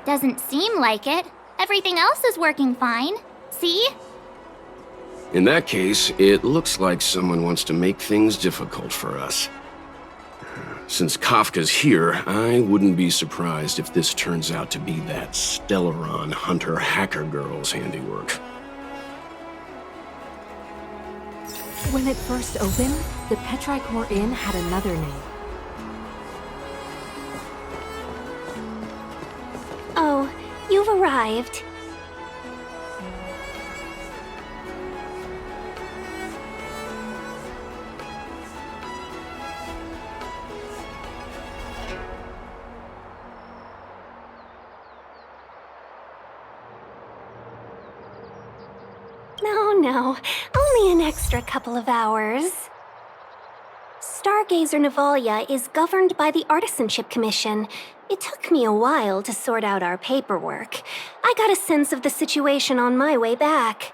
Doesn't seem like it. Everything else is working fine. See? In that case, it looks like someone wants to make things difficult for us. Since Kafka's here, I wouldn't be surprised if this turns out to be that Stellaron hunter hacker girl's handiwork. When it first opened, the Petrichor Inn had another name. Oh, you've arrived. No, only an extra couple of hours. Stargazer Navalia is governed by the Artisanship Commission. It took me a while to sort out our paperwork. I got a sense of the situation on my way back.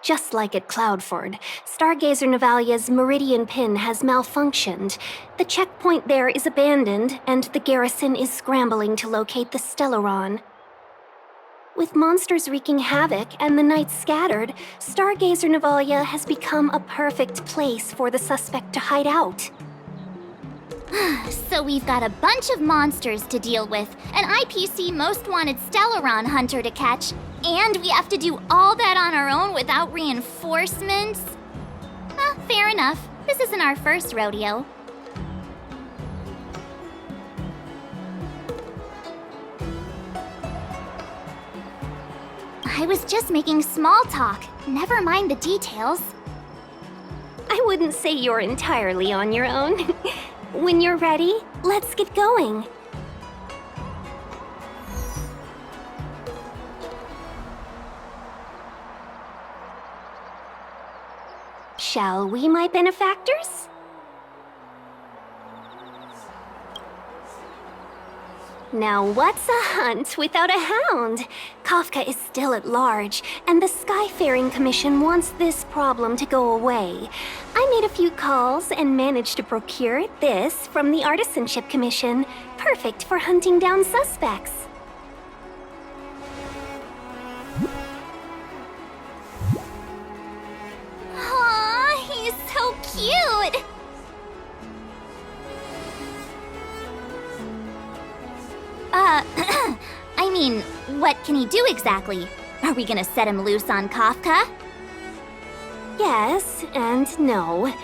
Just like at Cloudford, Stargazer Navalia's Meridian Pin has malfunctioned. The checkpoint there is abandoned, and the garrison is scrambling to locate the Stellaron. With monsters wreaking havoc and the knights scattered, Stargazer Navalia has become a perfect place for the suspect to hide out. So we've got a bunch of monsters to deal with, an IPC Most Wanted Stellaron hunter to catch, and we have to do all that on our own without reinforcements? Fair enough. This isn't our first rodeo. I was just making small talk. Never mind the details. I wouldn't say you're entirely on your own. When you're ready, let's get going. Shall we, my benefactors? Now what's a hunt without a hound? Kafka is still at large, and the Skyfaring Commission wants this problem to go away. I made a few calls and managed to procure this from the Artisanship Commission, perfect for hunting down suspects. Aw, he's so cute! I mean, what can he do exactly? Are we gonna set him loose on Kafka? Yes and no.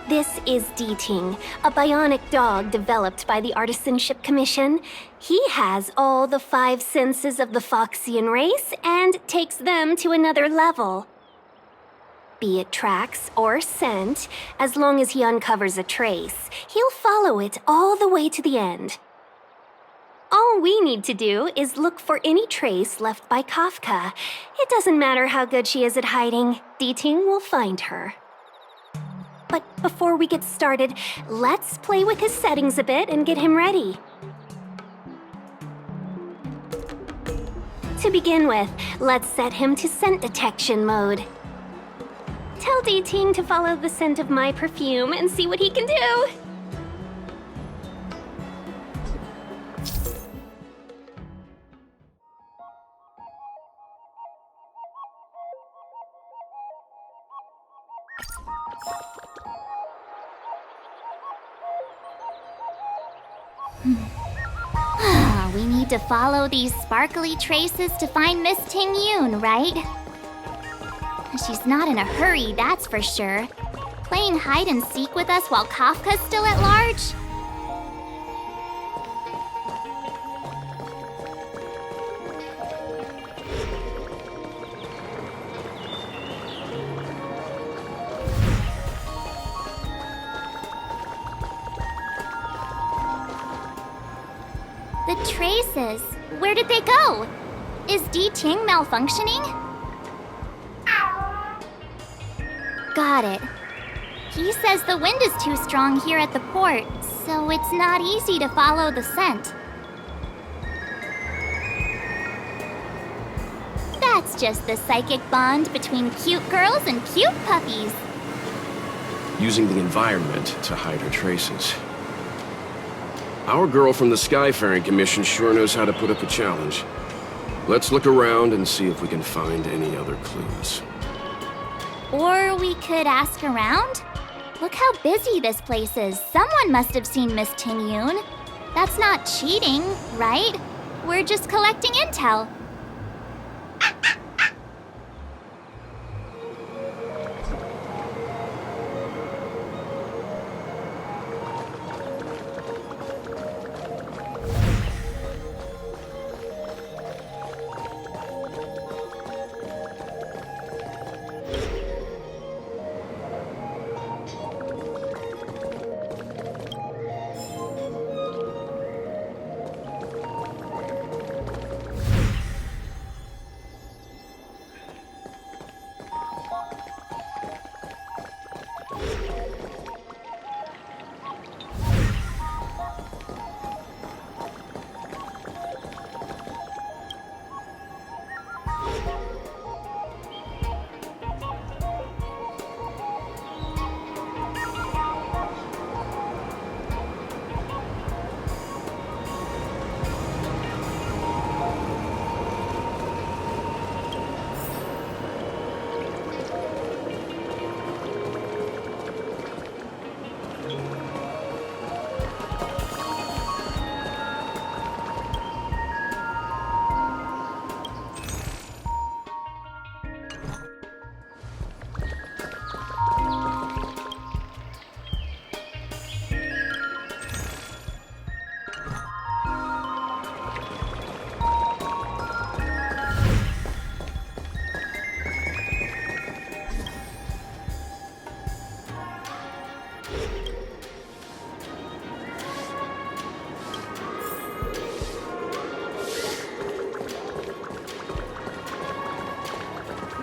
This is D-Ting, a bionic dog developed by the Artisanship Commission. He has all the 5 senses of the Foxian race and takes them to another level. Be it tracks or scent, as long as he uncovers a trace, he'll follow it all the way to the end. All we need to do is look for any trace left by Kafka. It doesn't matter how good she is at hiding, D-Ting will find her. But before we get started, let's play with his settings a bit and get him ready. To begin with, let's set him to scent detection mode. Tell D-Ting to follow the scent of my perfume and see what he can do. We need to follow these sparkly traces to find Miss Ting Yoon, right? She's not in a hurry, that's for sure. Playing hide and seek with us while Kafka's still at large? The traces. Where did they go? Is D-Ting malfunctioning? Got it. He says the wind is too strong here at the port, so it's not easy to follow the scent. That's just the psychic bond between cute girls and cute puppies. Using the environment to hide her traces. Our girl from the Skyfaring Commission sure knows how to put up a challenge. Let's look around and see if we can find any other clues. Or we could ask around? Look how busy this place is. Someone must have seen Miss Ting Yoon. That's not cheating, right? We're just collecting intel.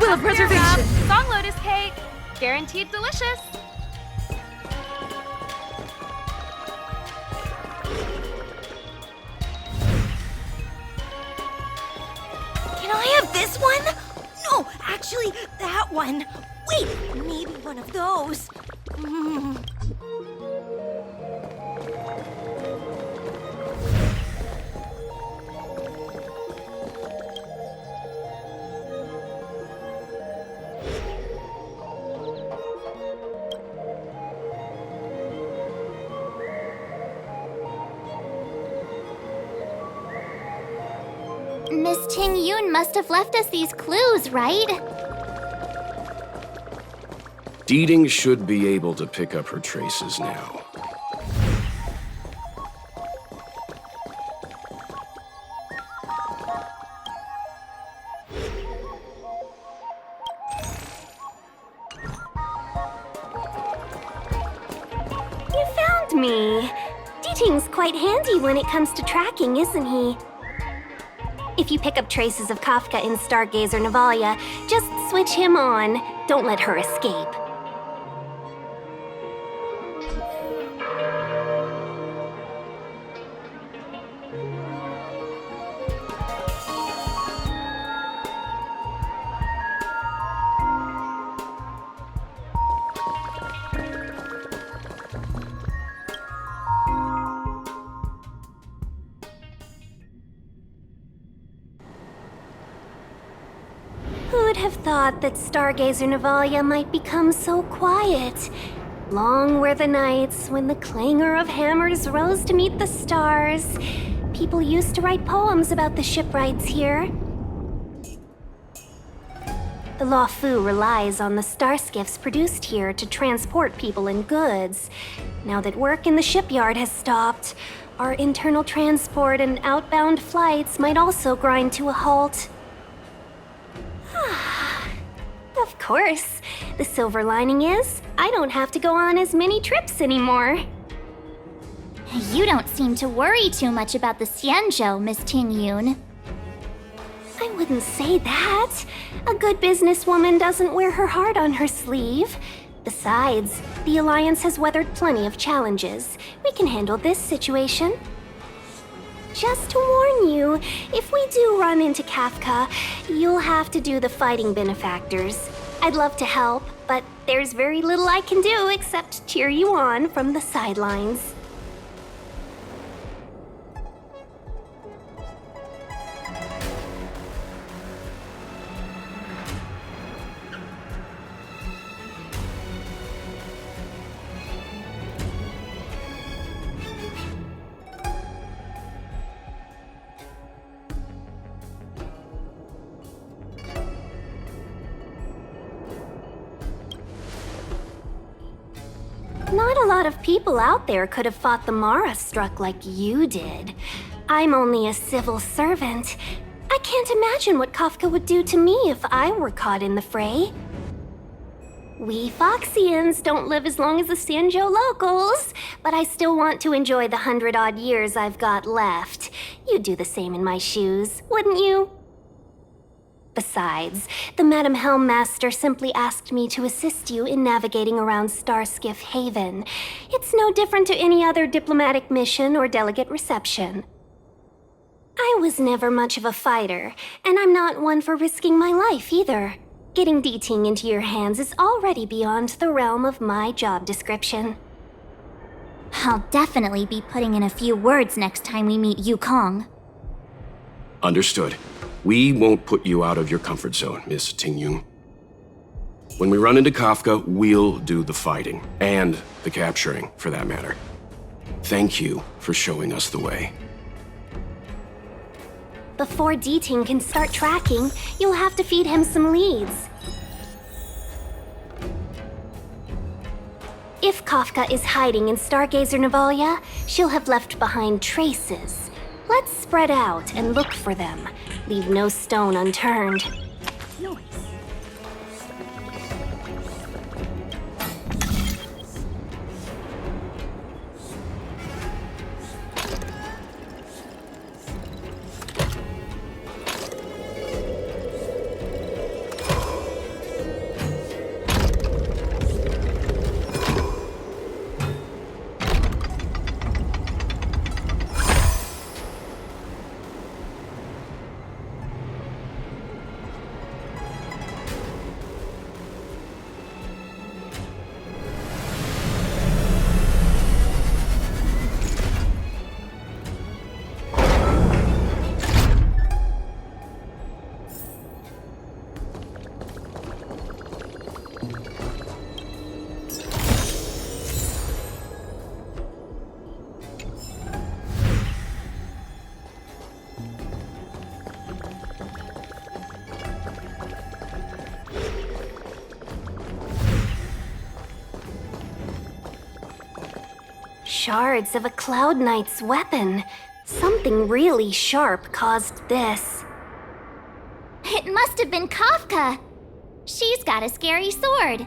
Seal of preservation. Song Lotus cake. Guaranteed delicious. Can I have this one? No, actually, that one. Wait, maybe one of those. Miss Ting Yun must have left us these clues, right? Deeding should be able to pick up her traces now. You found me. Deeting's quite handy when it comes to tracking, isn't he? If you pick up traces of Kafka in Stargazer Navalia, just switch him on. Don't let her escape. Who'd have thought that Stargazer Navalia might become so quiet? Long were the nights when the clangor of hammers rose to meet the stars. People used to write poems about the shipwrights here. The Law Fu relies on the star skiffs produced here to transport people and goods. Now that work in the shipyard has stopped, our internal transport and outbound flights might also grind to a halt. Of course. The silver lining is, I don't have to go on as many trips anymore. You don't seem to worry too much about the Xianzhou, Miss Ting Yun. I wouldn't say that. A good businesswoman doesn't wear her heart on her sleeve. Besides, the Alliance has weathered plenty of challenges. We can handle this situation. Just to warn you, if we do run into Kafka, you'll have to do the fighting benefactors. I'd love to help, but there's very little I can do except cheer you on from the sidelines. Not a lot of people out there could have fought the Mara struck like you did. I'm only a civil servant. I can't imagine what Kafka would do to me if I were caught in the fray. We Foxians don't live as long as the Xianzhou locals, but I still want to enjoy the 100-odd years I've got left. You'd do the same in my shoes, wouldn't you? Besides, the Madam Helmmaster simply asked me to assist you in navigating around Starskiff Haven. It's no different to any other diplomatic mission or delegate reception. I was never much of a fighter, and I'm not one for risking my life either. Getting Deeting into your hands is already beyond the realm of my job description. I'll definitely be putting in a few words next time we meet Yukong. Understood. We won't put you out of your comfort zone, Miss Ting Yun. When we run into Kafka, we'll do the fighting, and the capturing, for that matter. Thank you for showing us the way. Before Deeting can start tracking, you'll have to feed him some leads. If Kafka is hiding in Stargazer Navalia, she'll have left behind traces. Let's spread out and look for them. Leave no stone unturned. Noise. shards of a Cloud Knight's weapon. Something really sharp caused this. It must have been Kafka. She's got a scary sword.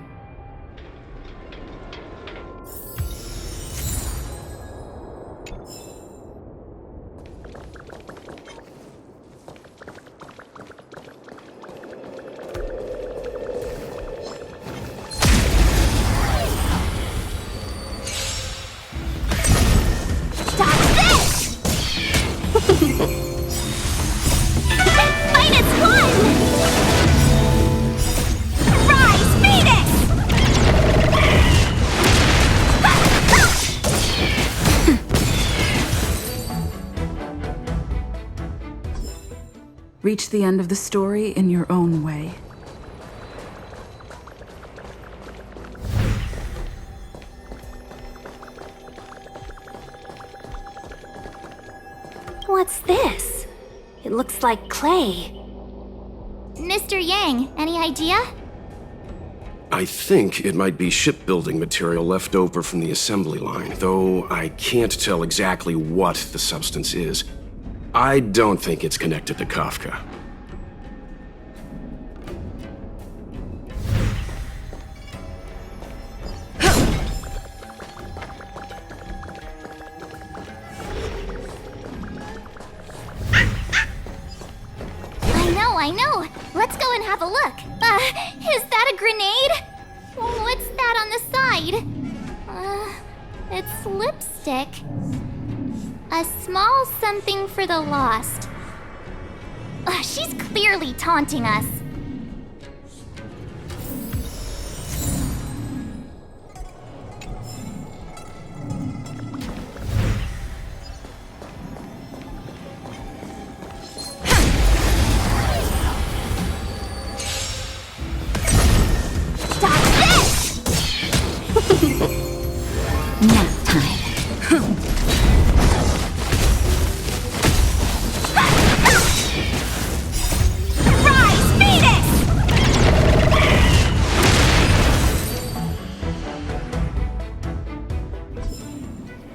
Reach the end of the story in your own way. What's this? It looks like clay. Mr. Yang, any idea? I think it might be shipbuilding material left over from the assembly line, though I can't tell exactly what the substance is. I don't think it's connected to Kafka. I know! Let's go and have a look. Is that a grenade? What's that on the side? It's lipstick. A small something for the lost. She's clearly taunting us.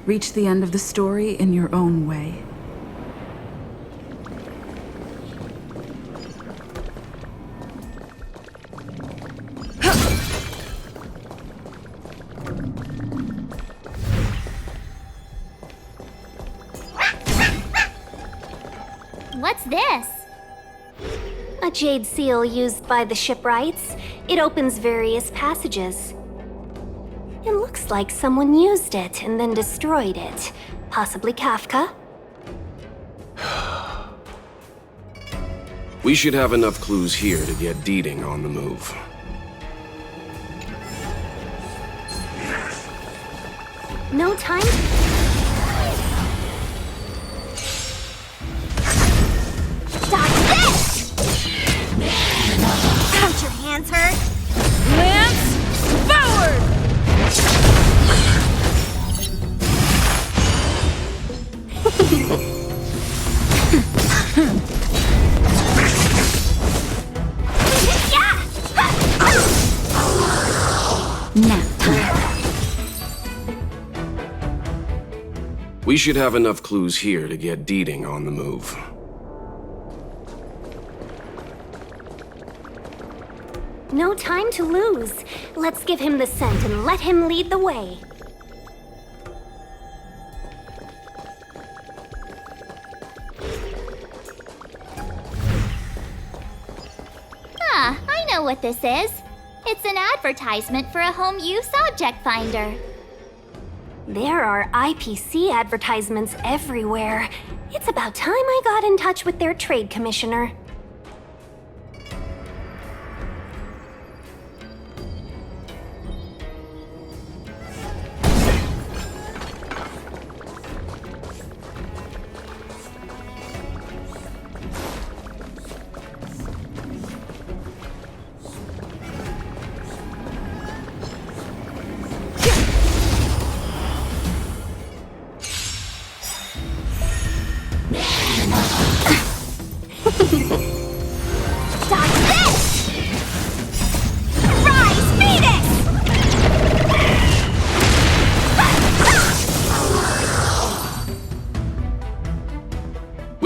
Reach the end of the story in your own way. What's this? A jade seal used by the shipwrights. It opens various passages. It looks like someone used it and then destroyed it. Possibly Kafka? We should have enough clues here to get Deeding on the move. No time? Dodge this! Don't your hands hurt? Lance forward! Nap time. We should have enough clues here to get Deeding on the move. No time to lose. Let's give him the scent and let him lead the way. I know what this is. It's an advertisement for a home use object finder. There are IPC advertisements everywhere. It's about time I got in touch with their trade commissioner.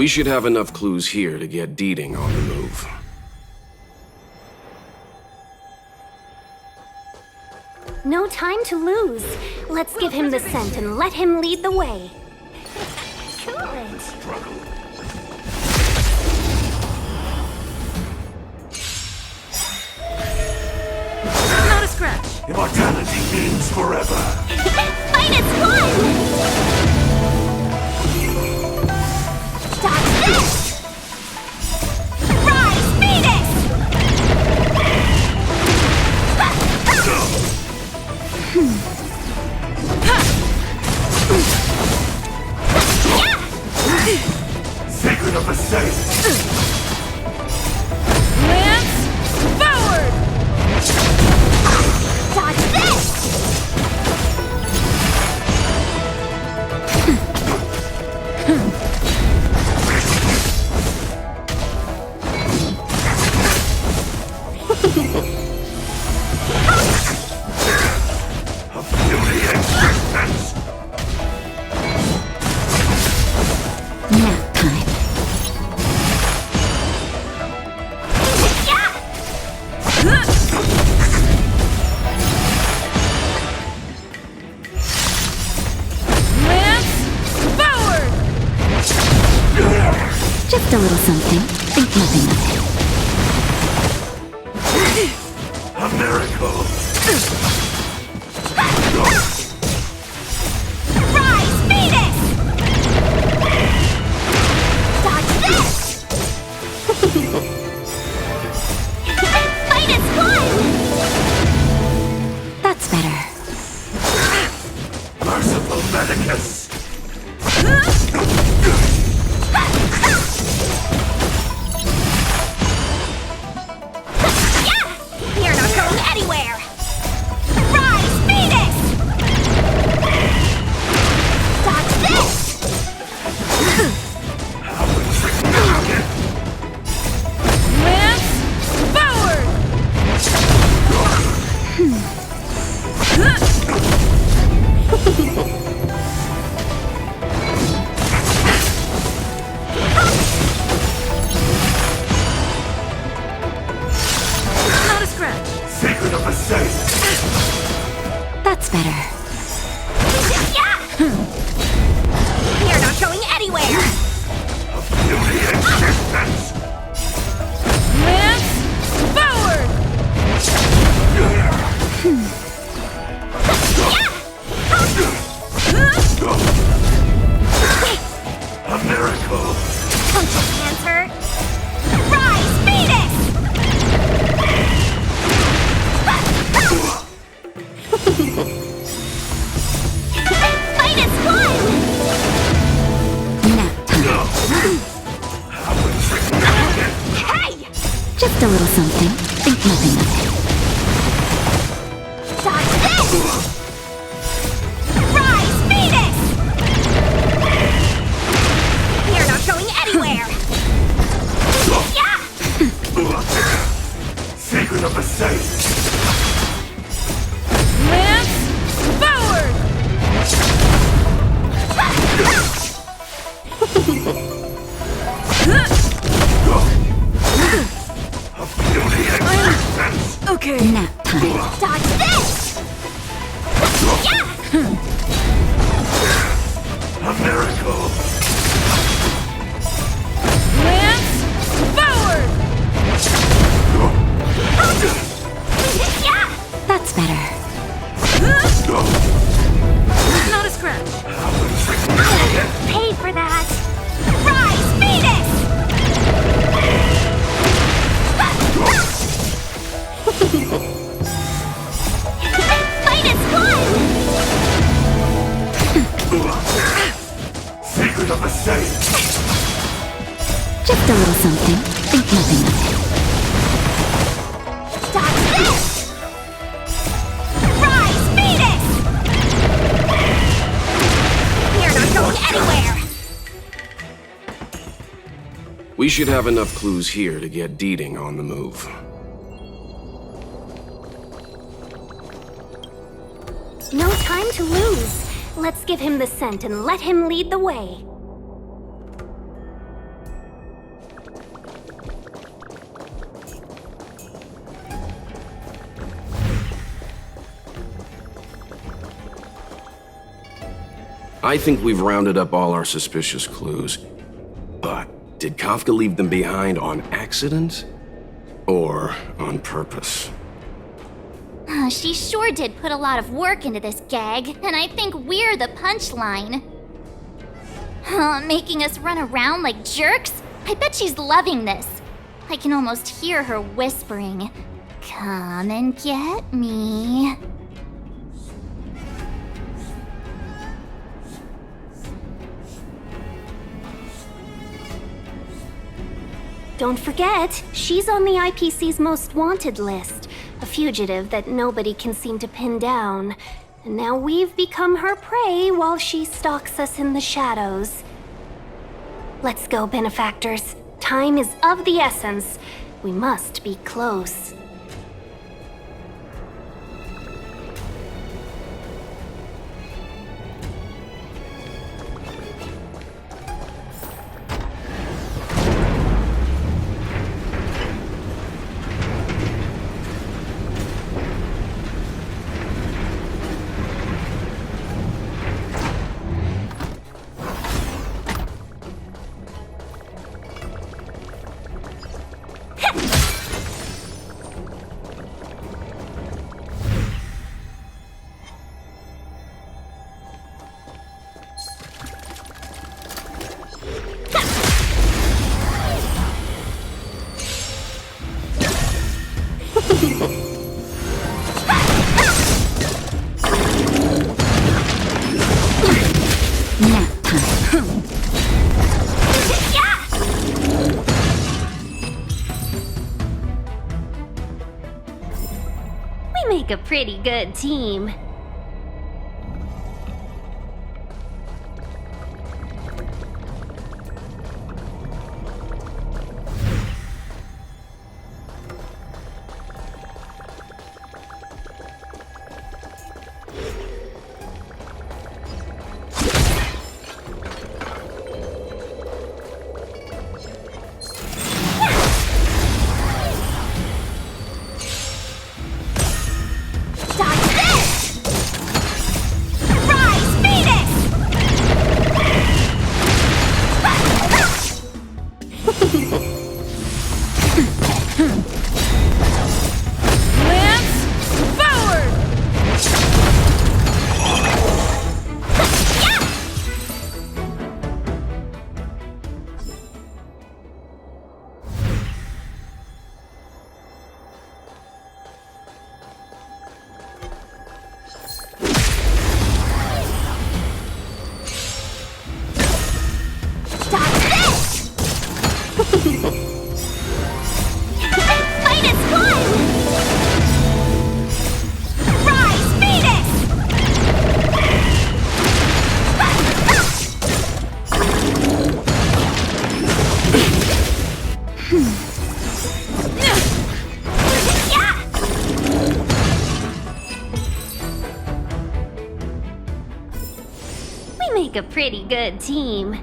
We should have enough clues here to get Deeding on the move. No time to lose. Let's give him the scent and let him lead the way. Good. Not a scratch. Immortality means forever. Fight is one! Dodge this! Rise, Phoenix! Sacred of the Saints. Lance forward! Dodge this! A beauty existence. Nap time. Lance forward! Just a little something. Think nothing of it. A miracle. Rise, Phoenix! Dodge this! Fight is one! That's better. Merciful Medicus. You're not going anywhere! Rise, Phoenix! Dodge this! Lance forward! Not a scratch. Sacred of the Saints. That's better. You're not going anywhere! A beauty existence. Lance forward! A miracle. Don't your hands hurt? Rise, Phoenix! Fight is one! Nap time. Hey! Just a little something. Think nothing of it. Dodge this! Rise, Phoenix! You're not going anywhere! Sacred of the Saints. Lance forward! A beauty existence. Okay. Nap time. Dodge this! A miracle. Lance forward! That's better. Not a scratch. Paid for that! Rise, Phoenix! Fight is one! Sacred of the Saints. Just a little something. Think nothing of it. Dodge this! Rise, Phoenix! You're not going anywhere! We should have enough clues here to get Deeding on the move. No time to lose. Let's give him the scent and let him lead the way. I think we've rounded up all our suspicious clues. But did Kafka leave them behind on accident? Or on purpose? She sure did put a lot of work into this gag, and I think we're the punchline. Making us run around like jerks? I bet she's loving this. I can almost hear her whispering, "Come and get me." Don't forget, she's on the IPC's most wanted list, a fugitive that nobody can seem to pin down. And now we've become her prey while she stalks us in the shadows. Let's go, benefactors. Time is of the essence. We must be close. We make a pretty good team. We make a pretty good team.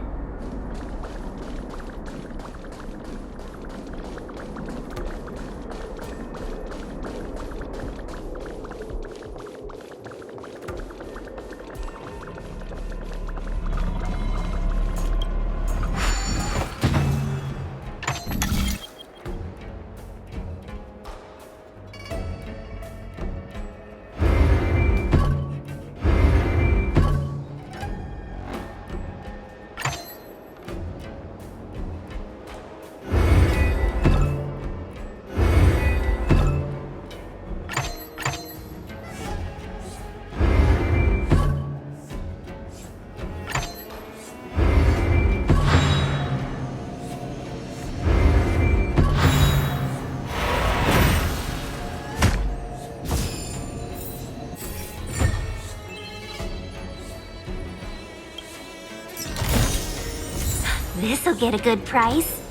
This'll get a good price.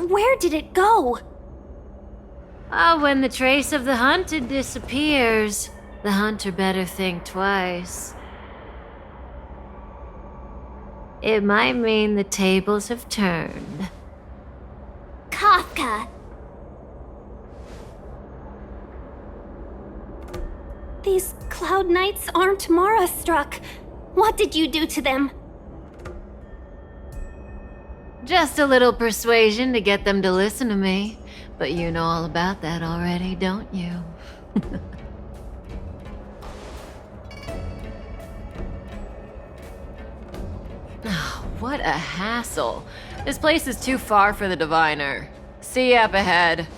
Where did it go? When the trace of the hunted disappears, the hunter better think twice. It might mean the tables have turned. Kafka! These cloud knights aren't Mara-struck. What did you do to them? Just a little persuasion to get them to listen to me. But you know all about that already, don't you? Oh, what a hassle. This place is too far for the diviner. See you up ahead.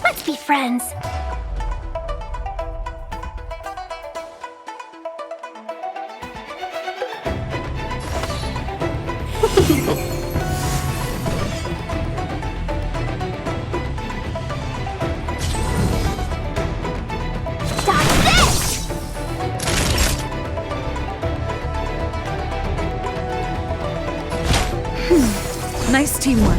Let's be friends. Nice teamwork.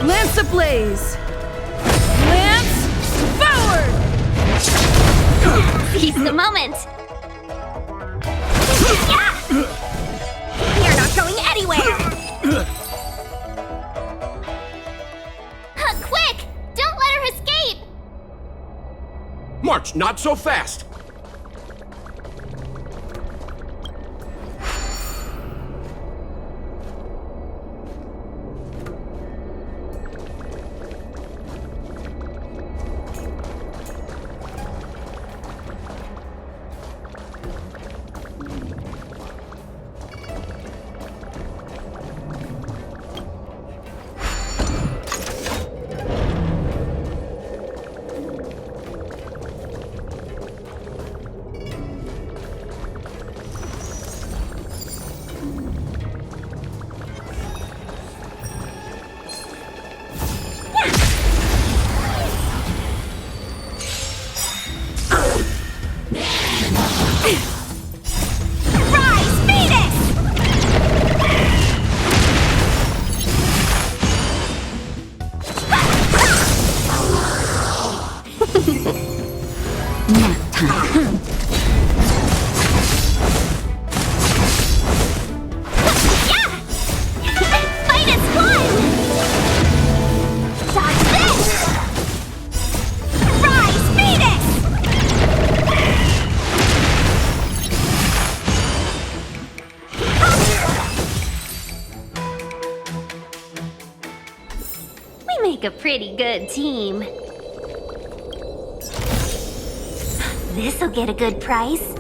Lance ablaze! Lance forward! Seize the moment! You're not going anywhere! Quick! Don't let her escape! March, not so fast! Make a pretty good team. This'll get a good price.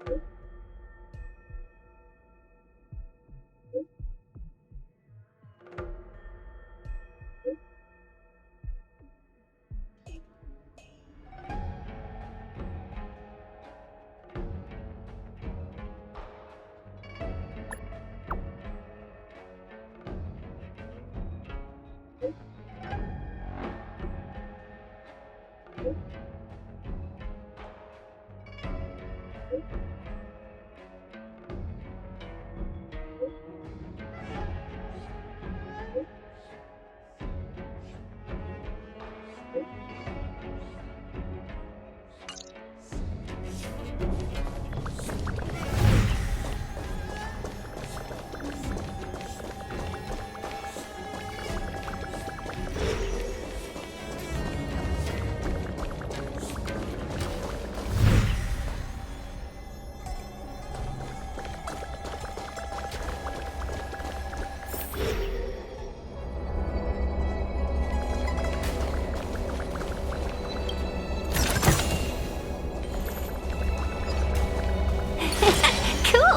Cool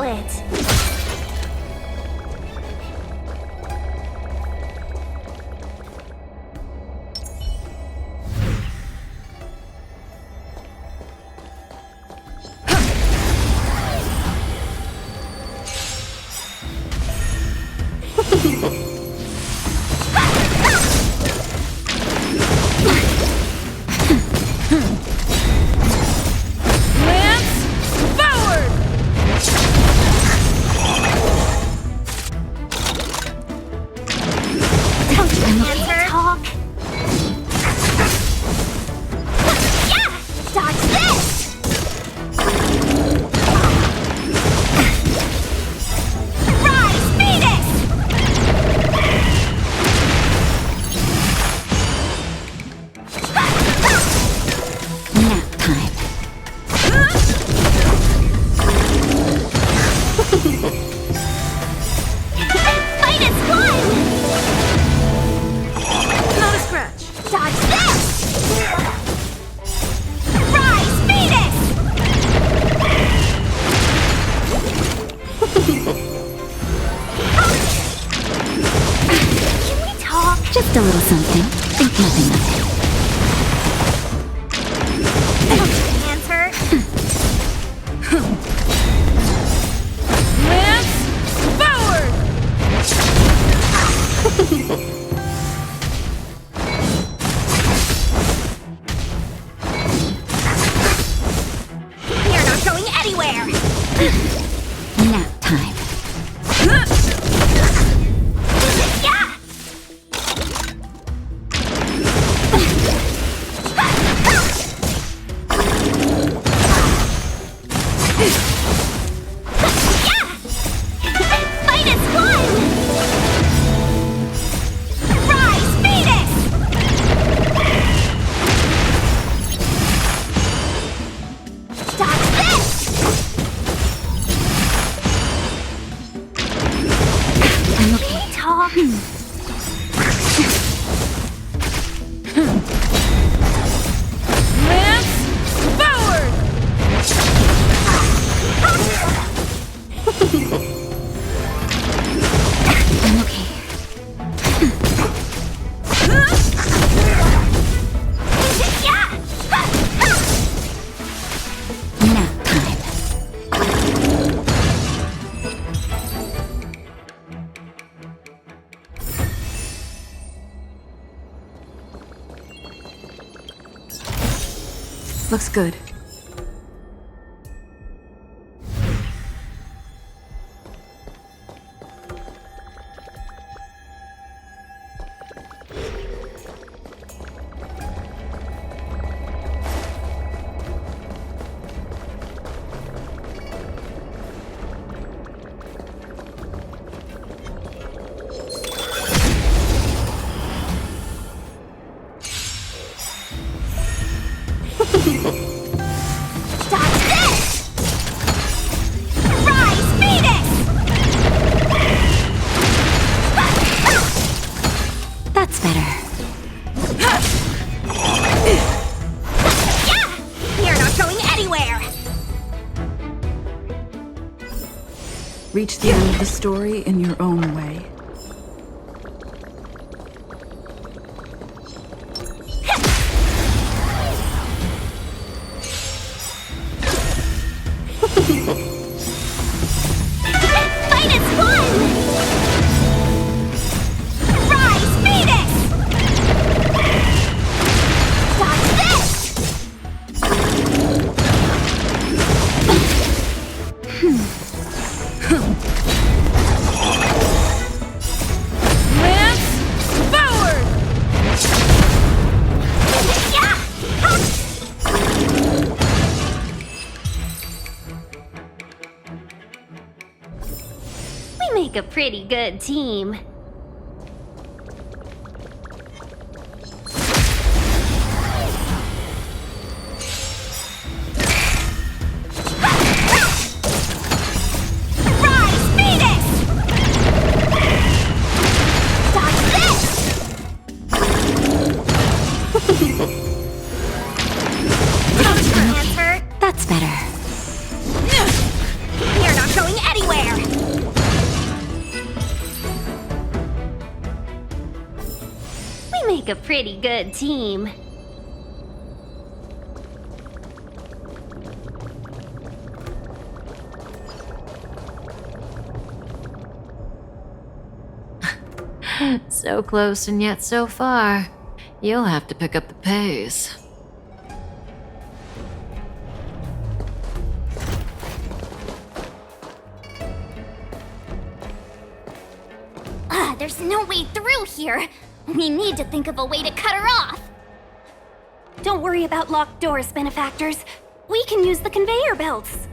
it! Just a little something. Think nothing of it. Hands hurt? Lance forward! You're not going anywhere! Nap time. Looks good. Reach the end of the story in your own way. Fight is won! Rise, Phoenix! Dodge this! Lance forward! Yeah! We make a pretty good team. Rise, Phoenix! Dodge this! How's your hands hurt? That's better. You're not going anywhere! We make a pretty good team. So close and yet so far. You'll have to pick up the pace. There's no way through here. We need to think of a way to cut her off. Don't worry about locked doors, benefactors. We can use the conveyor belts.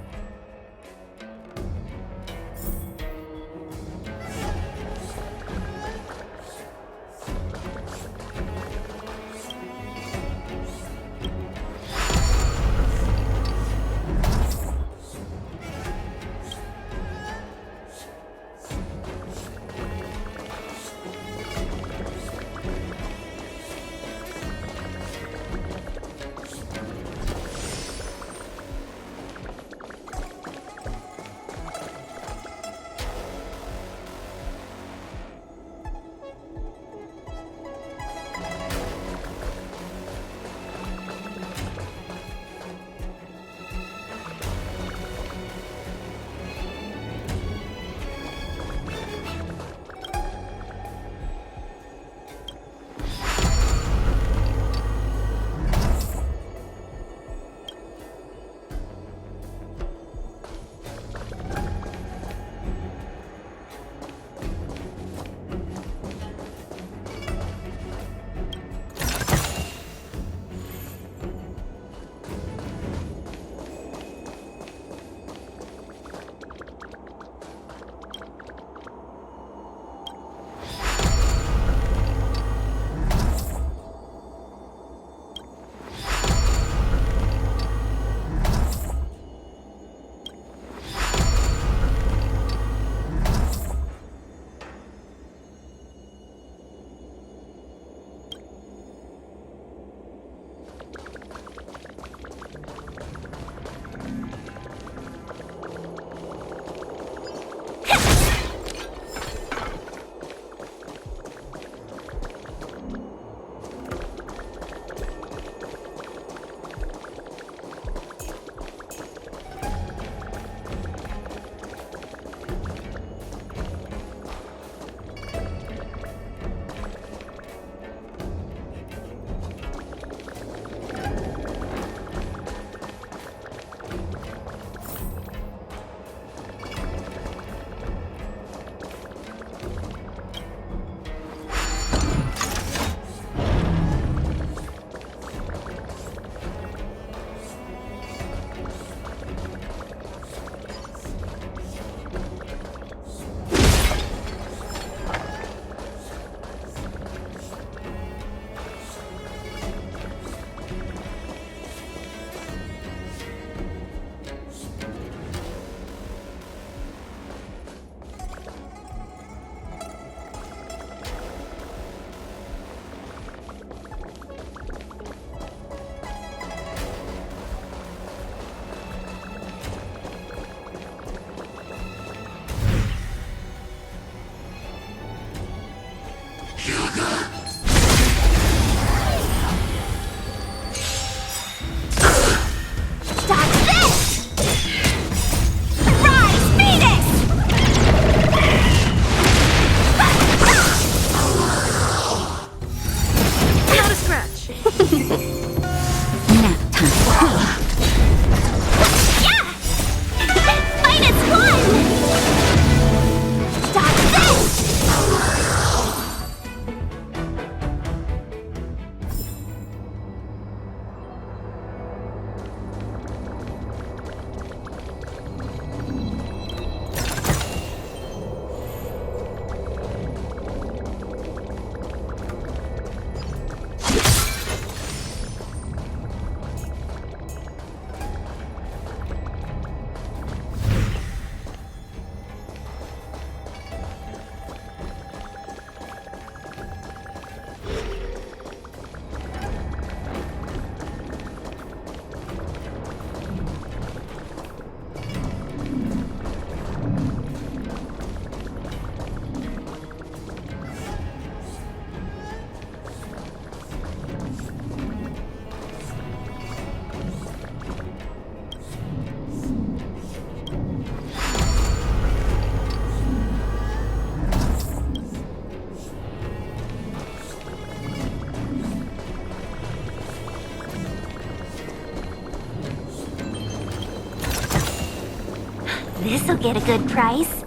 get a good price.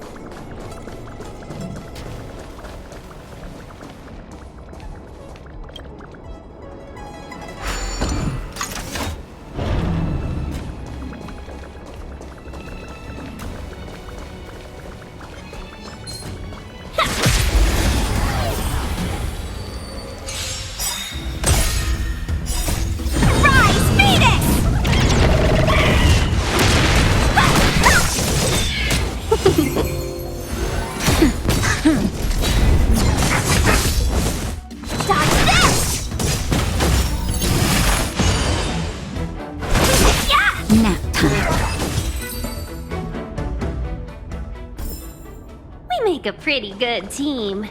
A pretty good team.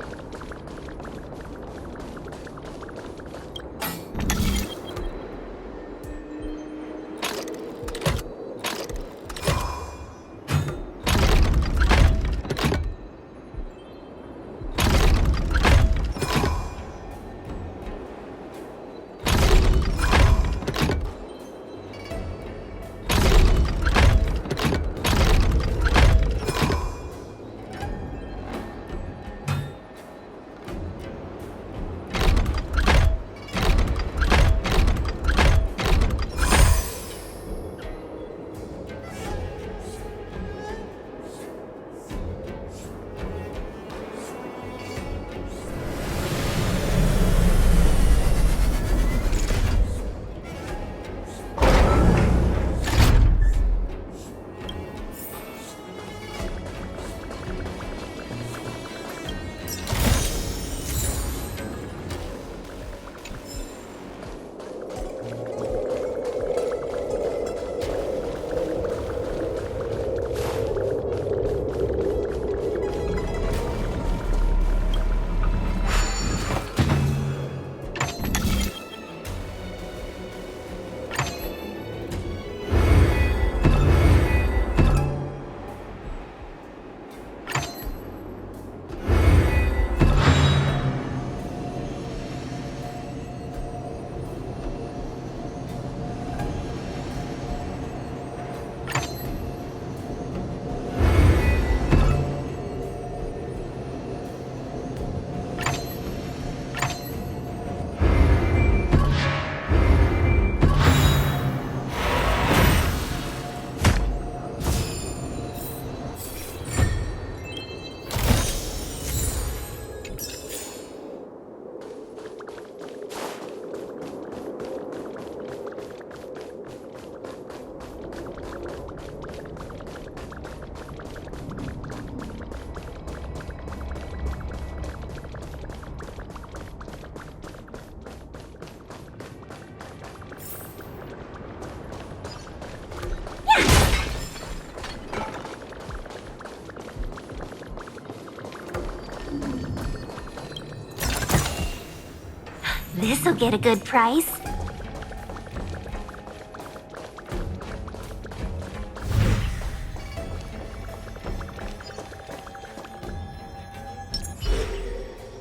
This'll get a good price.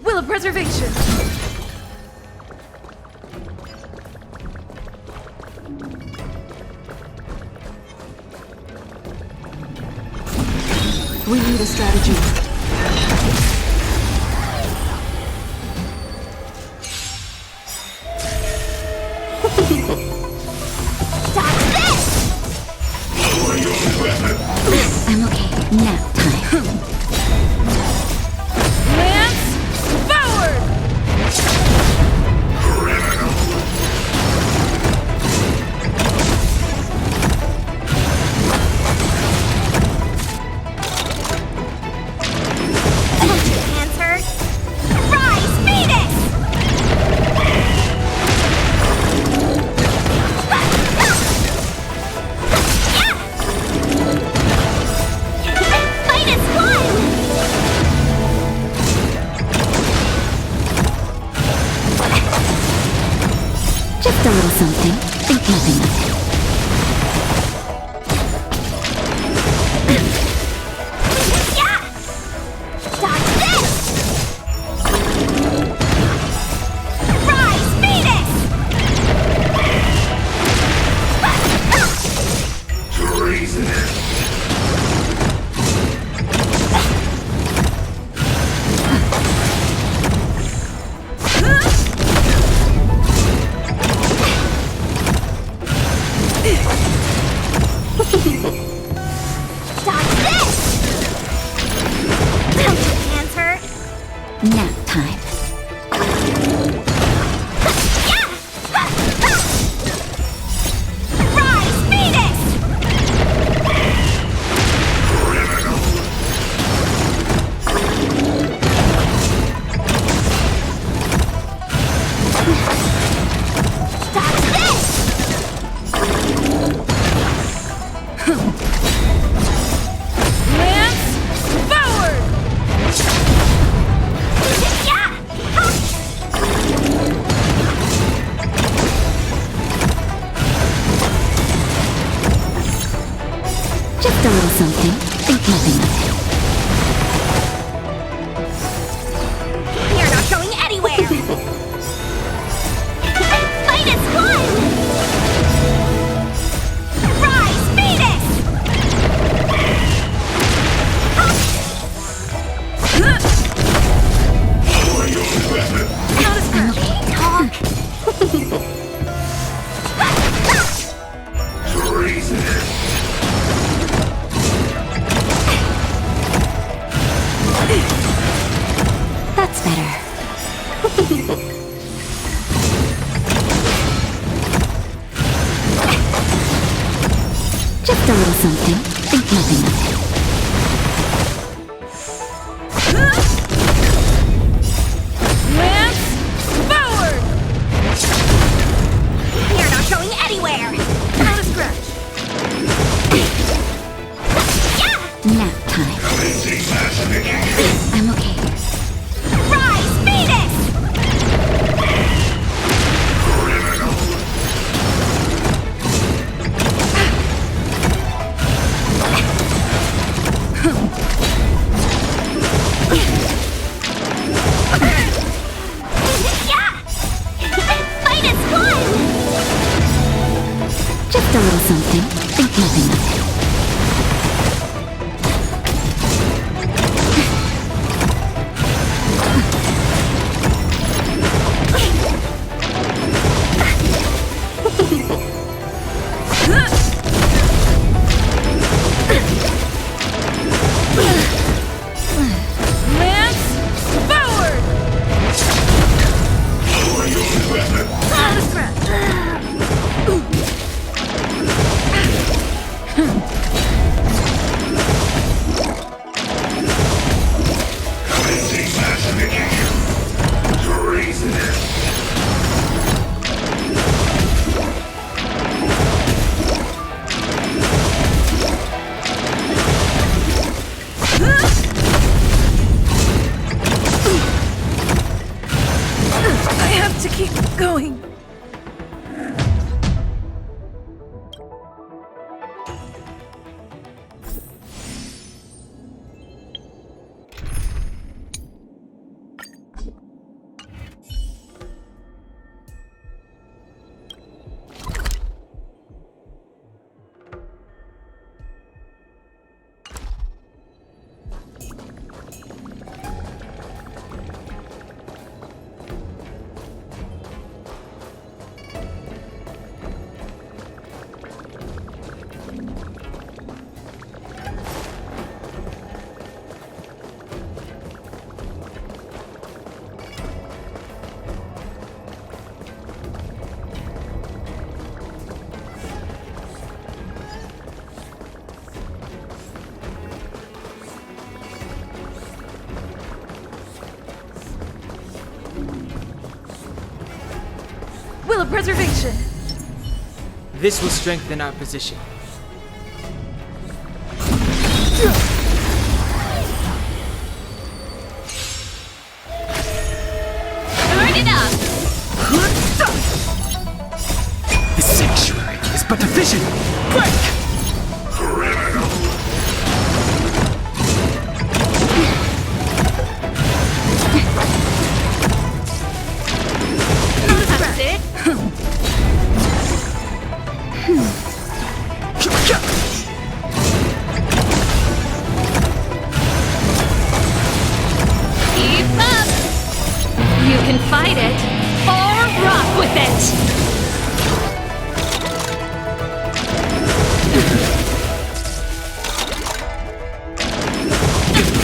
Will of Preservation! We need a strategy. I'm okay. Nap time. Lance, forward! Don't your hands hurt? Rise, Phoenix! Fight is one! Just a little something. Think nothing of it. Dodge this! Rise, Phoenix! Treasonous. Nap time. Rise, Phoenix! Dodge this! Lance forward! Yeah! Just a little something. Think nothing of it. You're not going anywhere! Fight is won! Rise, Phoenix! Not a scratch. Talk! That's better. Just a little something. Think nothing of it. Lance forward! You're not going anywhere! Not a scratch. Nap time. I'm okay. Rise, Phoenix! Yeah! Fight is won! Just a little something. Think nothing of it. Lance forward! Not a scratch. I have to keep going. Will of preservation. This will strengthen our position. Turn it up. The sanctuary is but a vision. Break! That's it. Keep up! You can fight it, or rock with it!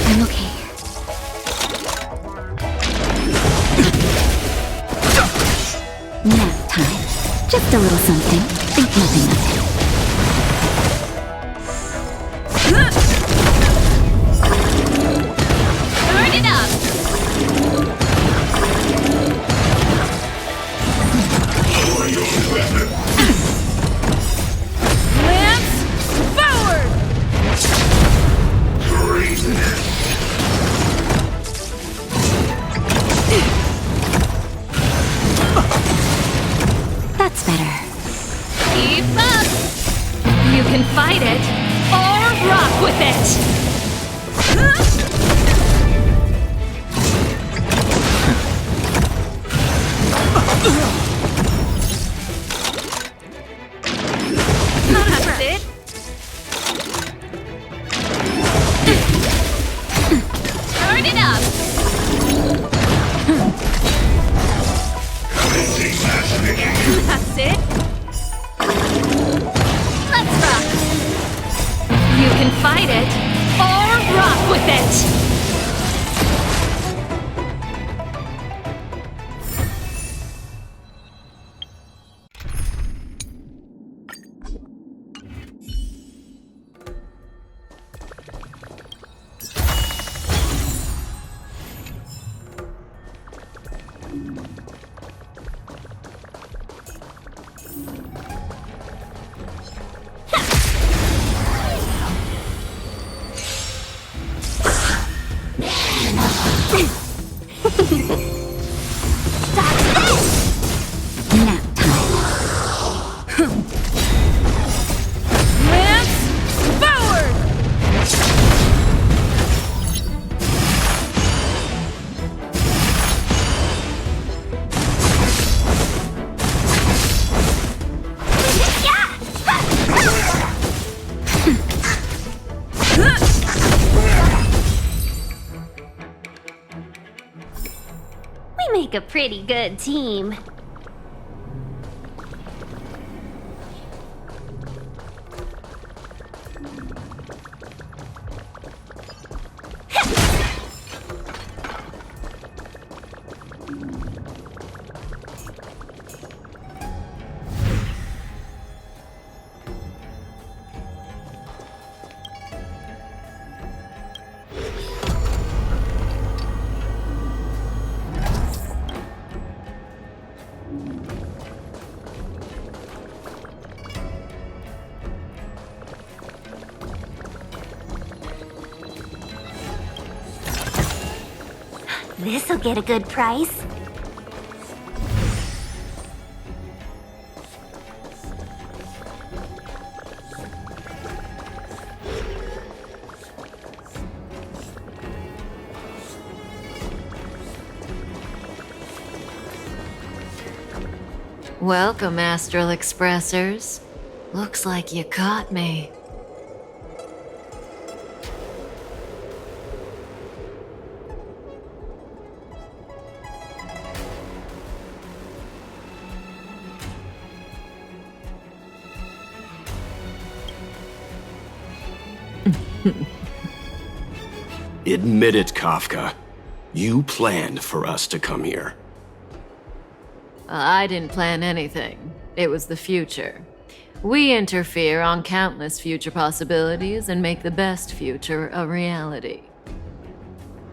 I'm okay. Just a little something. Think nothing of it. Burn it up! Lance forward! That's better. Keep up! You can fight it, or rock with it! That's it! Turn it up! That's it! Let's rock! You can fight it, or rock with it! Nap time. Lance forward! We make a pretty good team. This'll get a good price. Welcome, Astral Expressors. Looks like you caught me. Admit it, Kafka. You planned for us to come here. I didn't plan anything. It was the future. We interfere on countless future possibilities and make the best future a reality.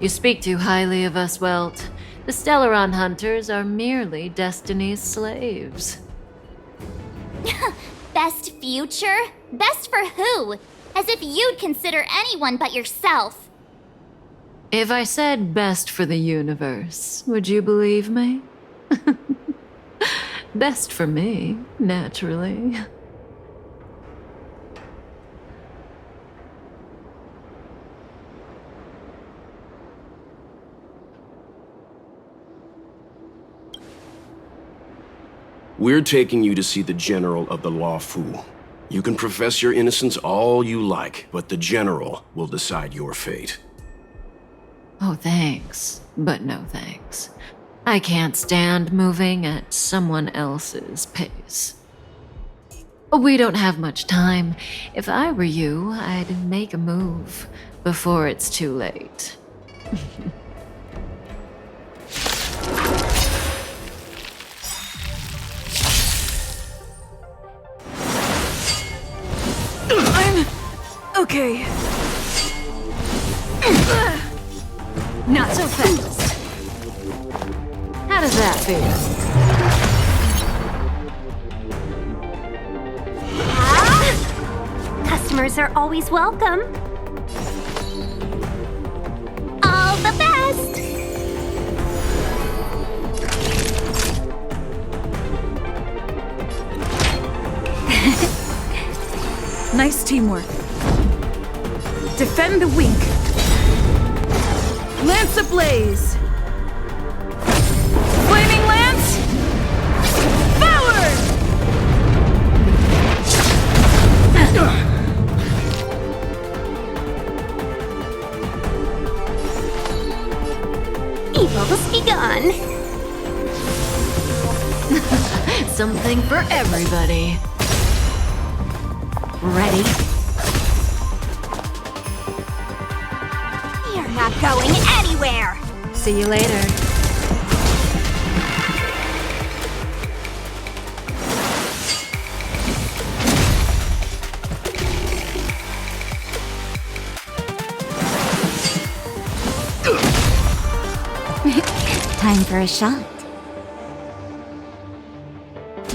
You speak too highly of us, Welt. The Stellaron Hunters are merely Destiny's slaves. Best future? Best for who? As if you'd consider anyone but yourself. If I said best for the universe, would you believe me? Best for me, naturally. We're taking you to see the General of the Law Fu. You can profess your innocence all you like, but the General will decide your fate. Oh, thanks, but no thanks. I can't stand moving at someone else's pace. We don't have much time. If I were you, I'd make a move before it's too late. Not so fast. How does that feel? Customers are always welcome. All the best! Nice teamwork. Defend the wink. Lance ablaze. Flaming lance. Forward! Evils be gone. Something for everybody. Ready? You're not going anywhere! See you later. Time for a shot.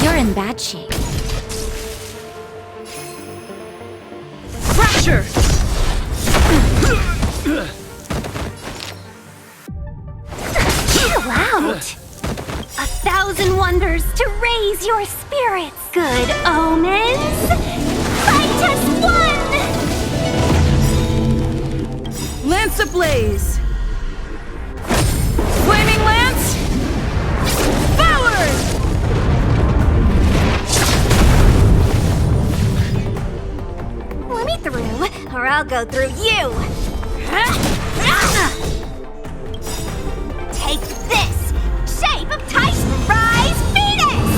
You're in bad shape. Fracture! Chill out! 1,000 wonders to raise your spirits. Good omens. Fight as one! Lance ablaze. Flaming lance. Forward! Let me through, or I'll go through you! Take this! Shape of Titan Rise Venus!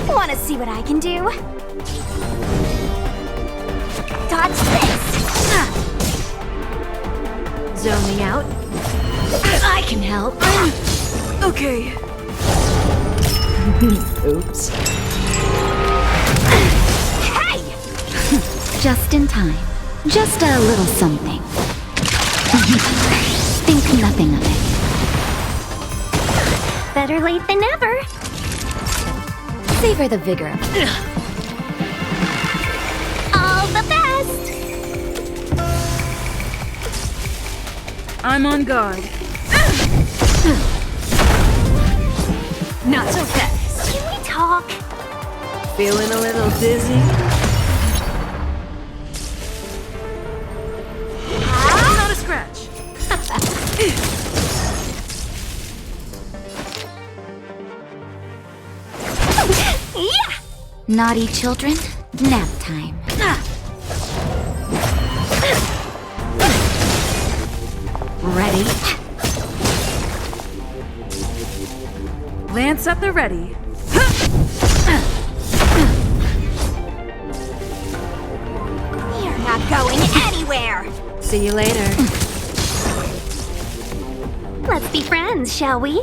Wanna see what I can do? Dodge this! Zoning out. I can help. Okay. Oops. Hey! Just in time. Just a little something. Think nothing of it. Better late than never. Savor the vigor of it. All the best! I'm on guard. Not so fast. Can we talk? Feeling a little dizzy? Not a scratch. Yeah! Naughty children, nap time. Ready? Lance up the ready. You're not going anywhere! See you later. Let's be friends, shall we?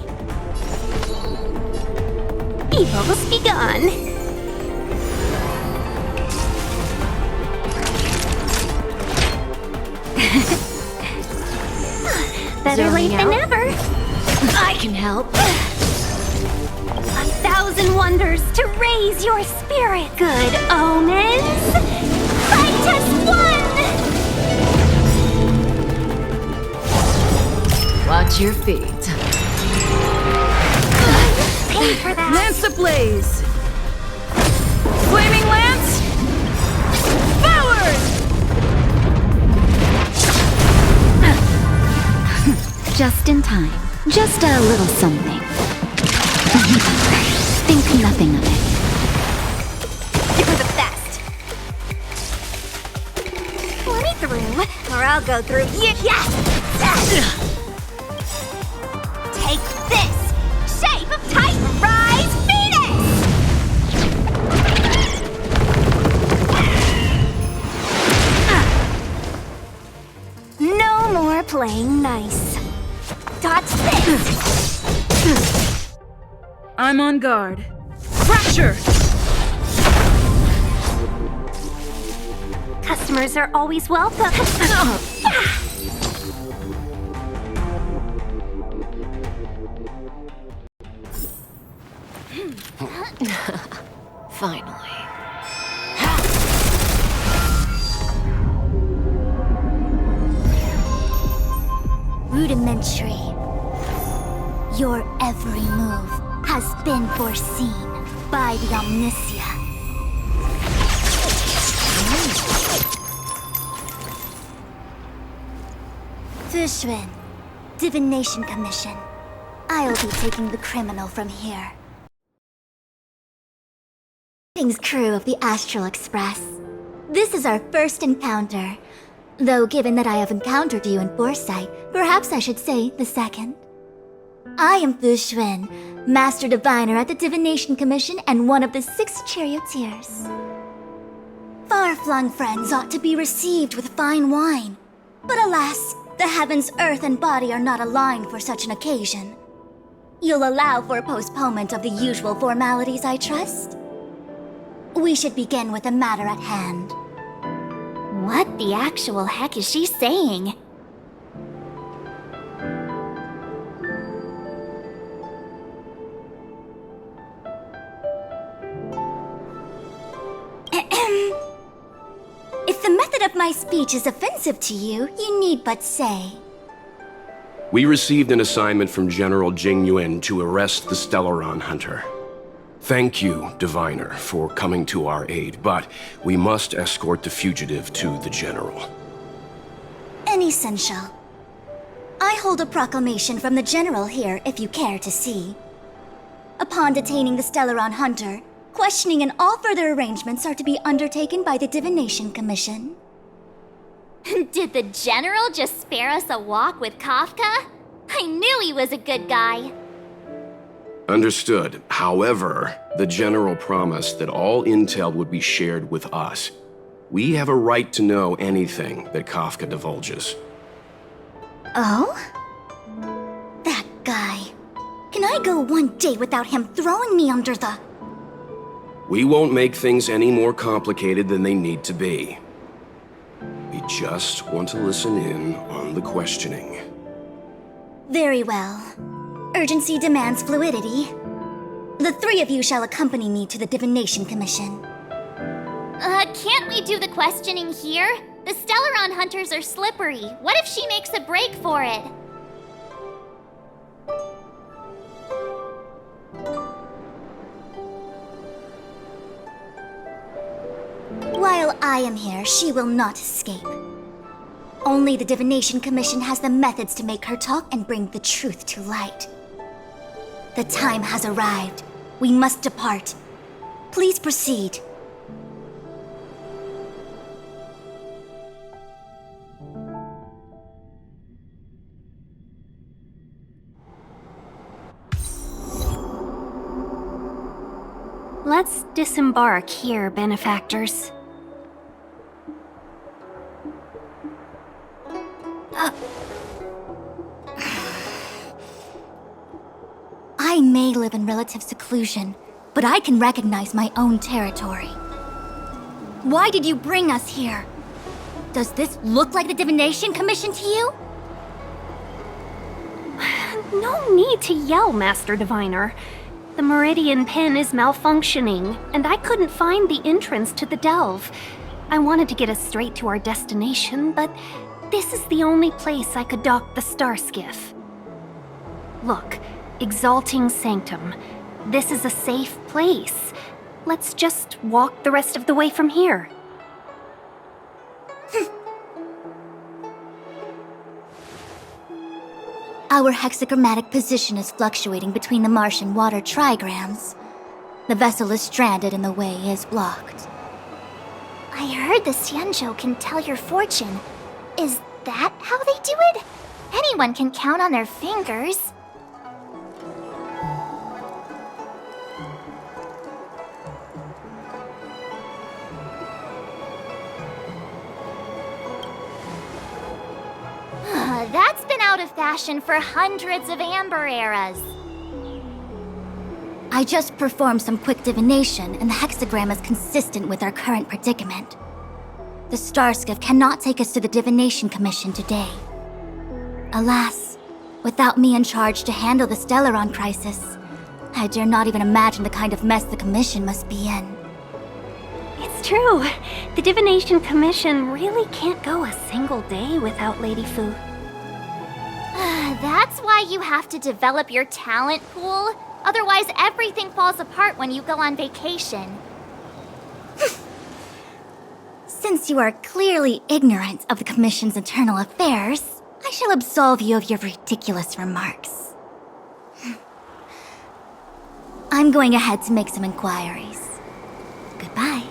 Evils be gone. Better late than never. I can help. 1,000 wonders to raise your spirit. Good omens. Fight as one! Watch your feet. Pay for that. Lance ablaze. Flaming lance. Forward! Just in time. Just a little something. Think nothing of it. You're the best! Let me through, or I'll go through you. Yes! Take this! Shape of Titan Rise Venus! No more playing nice. Dodge this! I'm on guard. Fracture! Customers are always welcome. Finally. Rudimentary. Your every move has been foreseen by the Omniscia. Fushun, Divination Commission. I'll be taking the criminal from here. Greetings, crew of the Astral Express. This is our first encounter. Though given that I have encountered you in foresight, perhaps I should say the second. I am Fushun, Master Diviner at the Divination Commission and one of the 6 charioteers. Far-flung friends ought to be received with fine wine. But alas, the heavens, earth, and body are not aligned for such an occasion. You'll allow for postponement of the usual formalities, I trust? We should begin with the matter at hand. What the actual heck is she saying? If the method of my speech is offensive to you, you need but say. We received an assignment from General Jing Yuan to arrest the Stellaron Hunter. Thank you, Diviner, for coming to our aid, but we must escort the fugitive to the General. Essential. I hold a proclamation from the General here, if you care to see. Upon detaining the Stellaron Hunter, questioning and all further arrangements are to be undertaken by the Divination Commission. Did the General just spare us a walk with Kafka? I knew he was a good guy. Understood. However, the General promised that all intel would be shared with us. We have a right to know anything that Kafka divulges. Oh? That guy. Can I go one day without him throwing me under the... We won't make things any more complicated than they need to be. We just want to listen in on the questioning. Very well. Urgency demands fluidity. The 3 of you shall accompany me to the Divination Commission. Can't we do the questioning here? The Stellaron Hunters are slippery. What if she makes a break for it? While I am here, she will not escape. Only the Divination Commission has the methods to make her talk and bring the truth to light. The time has arrived. We must depart. Please proceed. Let's disembark here, benefactors. I may live in relative seclusion, but I can recognize my own territory. Why did you bring us here? Does this look like the Divination Commission to you? No need to yell, Master Diviner. The Meridian Pin is malfunctioning, and I couldn't find the entrance to the delve. I wanted to get us straight to our destination, but this is the only place I could dock the star skiff. Look, Exalting Sanctum. This is a safe place. Let's just walk the rest of the way from here. Our hexagrammatic position is fluctuating between the Martian water trigrams. The vessel is stranded and the way is blocked. I heard the Xianzhou can tell your fortune. Is that how they do it? Anyone can count on their fingers. That's been out of fashion for hundreds of Amber eras. I just performed some quick divination, and the hexagram is consistent with our current predicament. The Starskiff cannot take us to the Divination Commission today. Alas, without me in charge to handle the Stellaron crisis, I dare not even imagine the kind of mess the Commission must be in. It's true. The Divination Commission really can't go a single day without Lady Fu. That's why you have to develop your talent pool. Otherwise, everything falls apart when you go on vacation. Since you are clearly ignorant of the Commission's internal affairs, I shall absolve you of your ridiculous remarks. I'm going ahead to make some inquiries. Goodbye.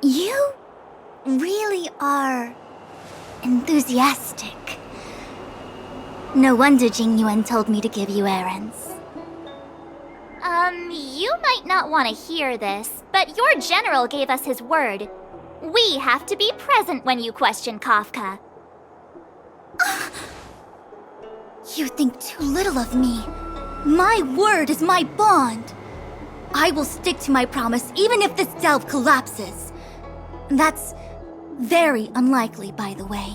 You really are enthusiastic. No wonder Jing Yuan told me to give you errands. You might not want to hear this, but your general gave us his word. We have to be present when you question Kafka. You think too little of me. My word is my bond. I will stick to my promise even if this delve collapses. That's very unlikely, by the way.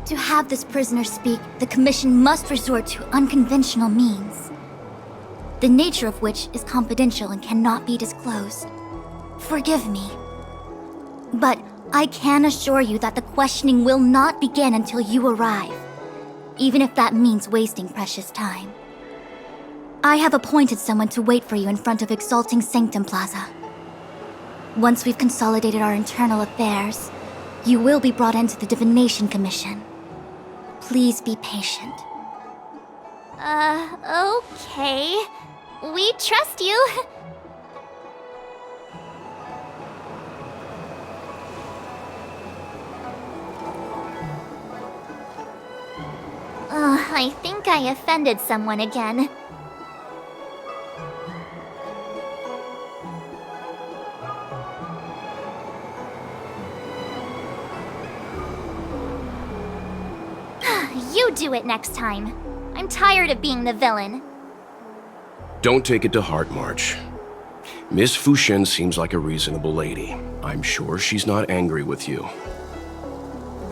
To have this prisoner speak, the Commission must resort to unconventional means, the nature of which is confidential and cannot be disclosed. Forgive me. But I can assure you that the questioning will not begin until you arrive, even if that means wasting precious time. I have appointed someone to wait for you in front of Exalting Sanctum Plaza. Once we've consolidated our internal affairs, you will be brought into the Divination Commission. Please be patient. Okay. We trust you. I think I offended someone again. You do it next time. I'm tired of being the villain. Don't take it to heart, March. Miss Fushen seems like a reasonable lady. I'm sure she's not angry with you.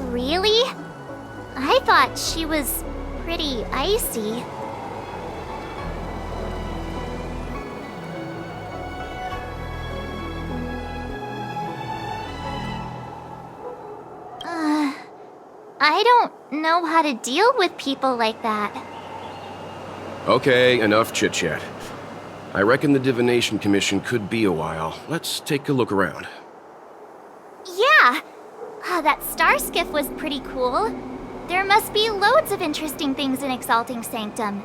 Really? I thought she was pretty icy. I don't know how to deal with people like that. Okay, enough chit-chat. I reckon the Divination Commission could be a while. Let's take a look around. Yeah! That star skiff was pretty cool. There must be loads of interesting things in Exalting Sanctum.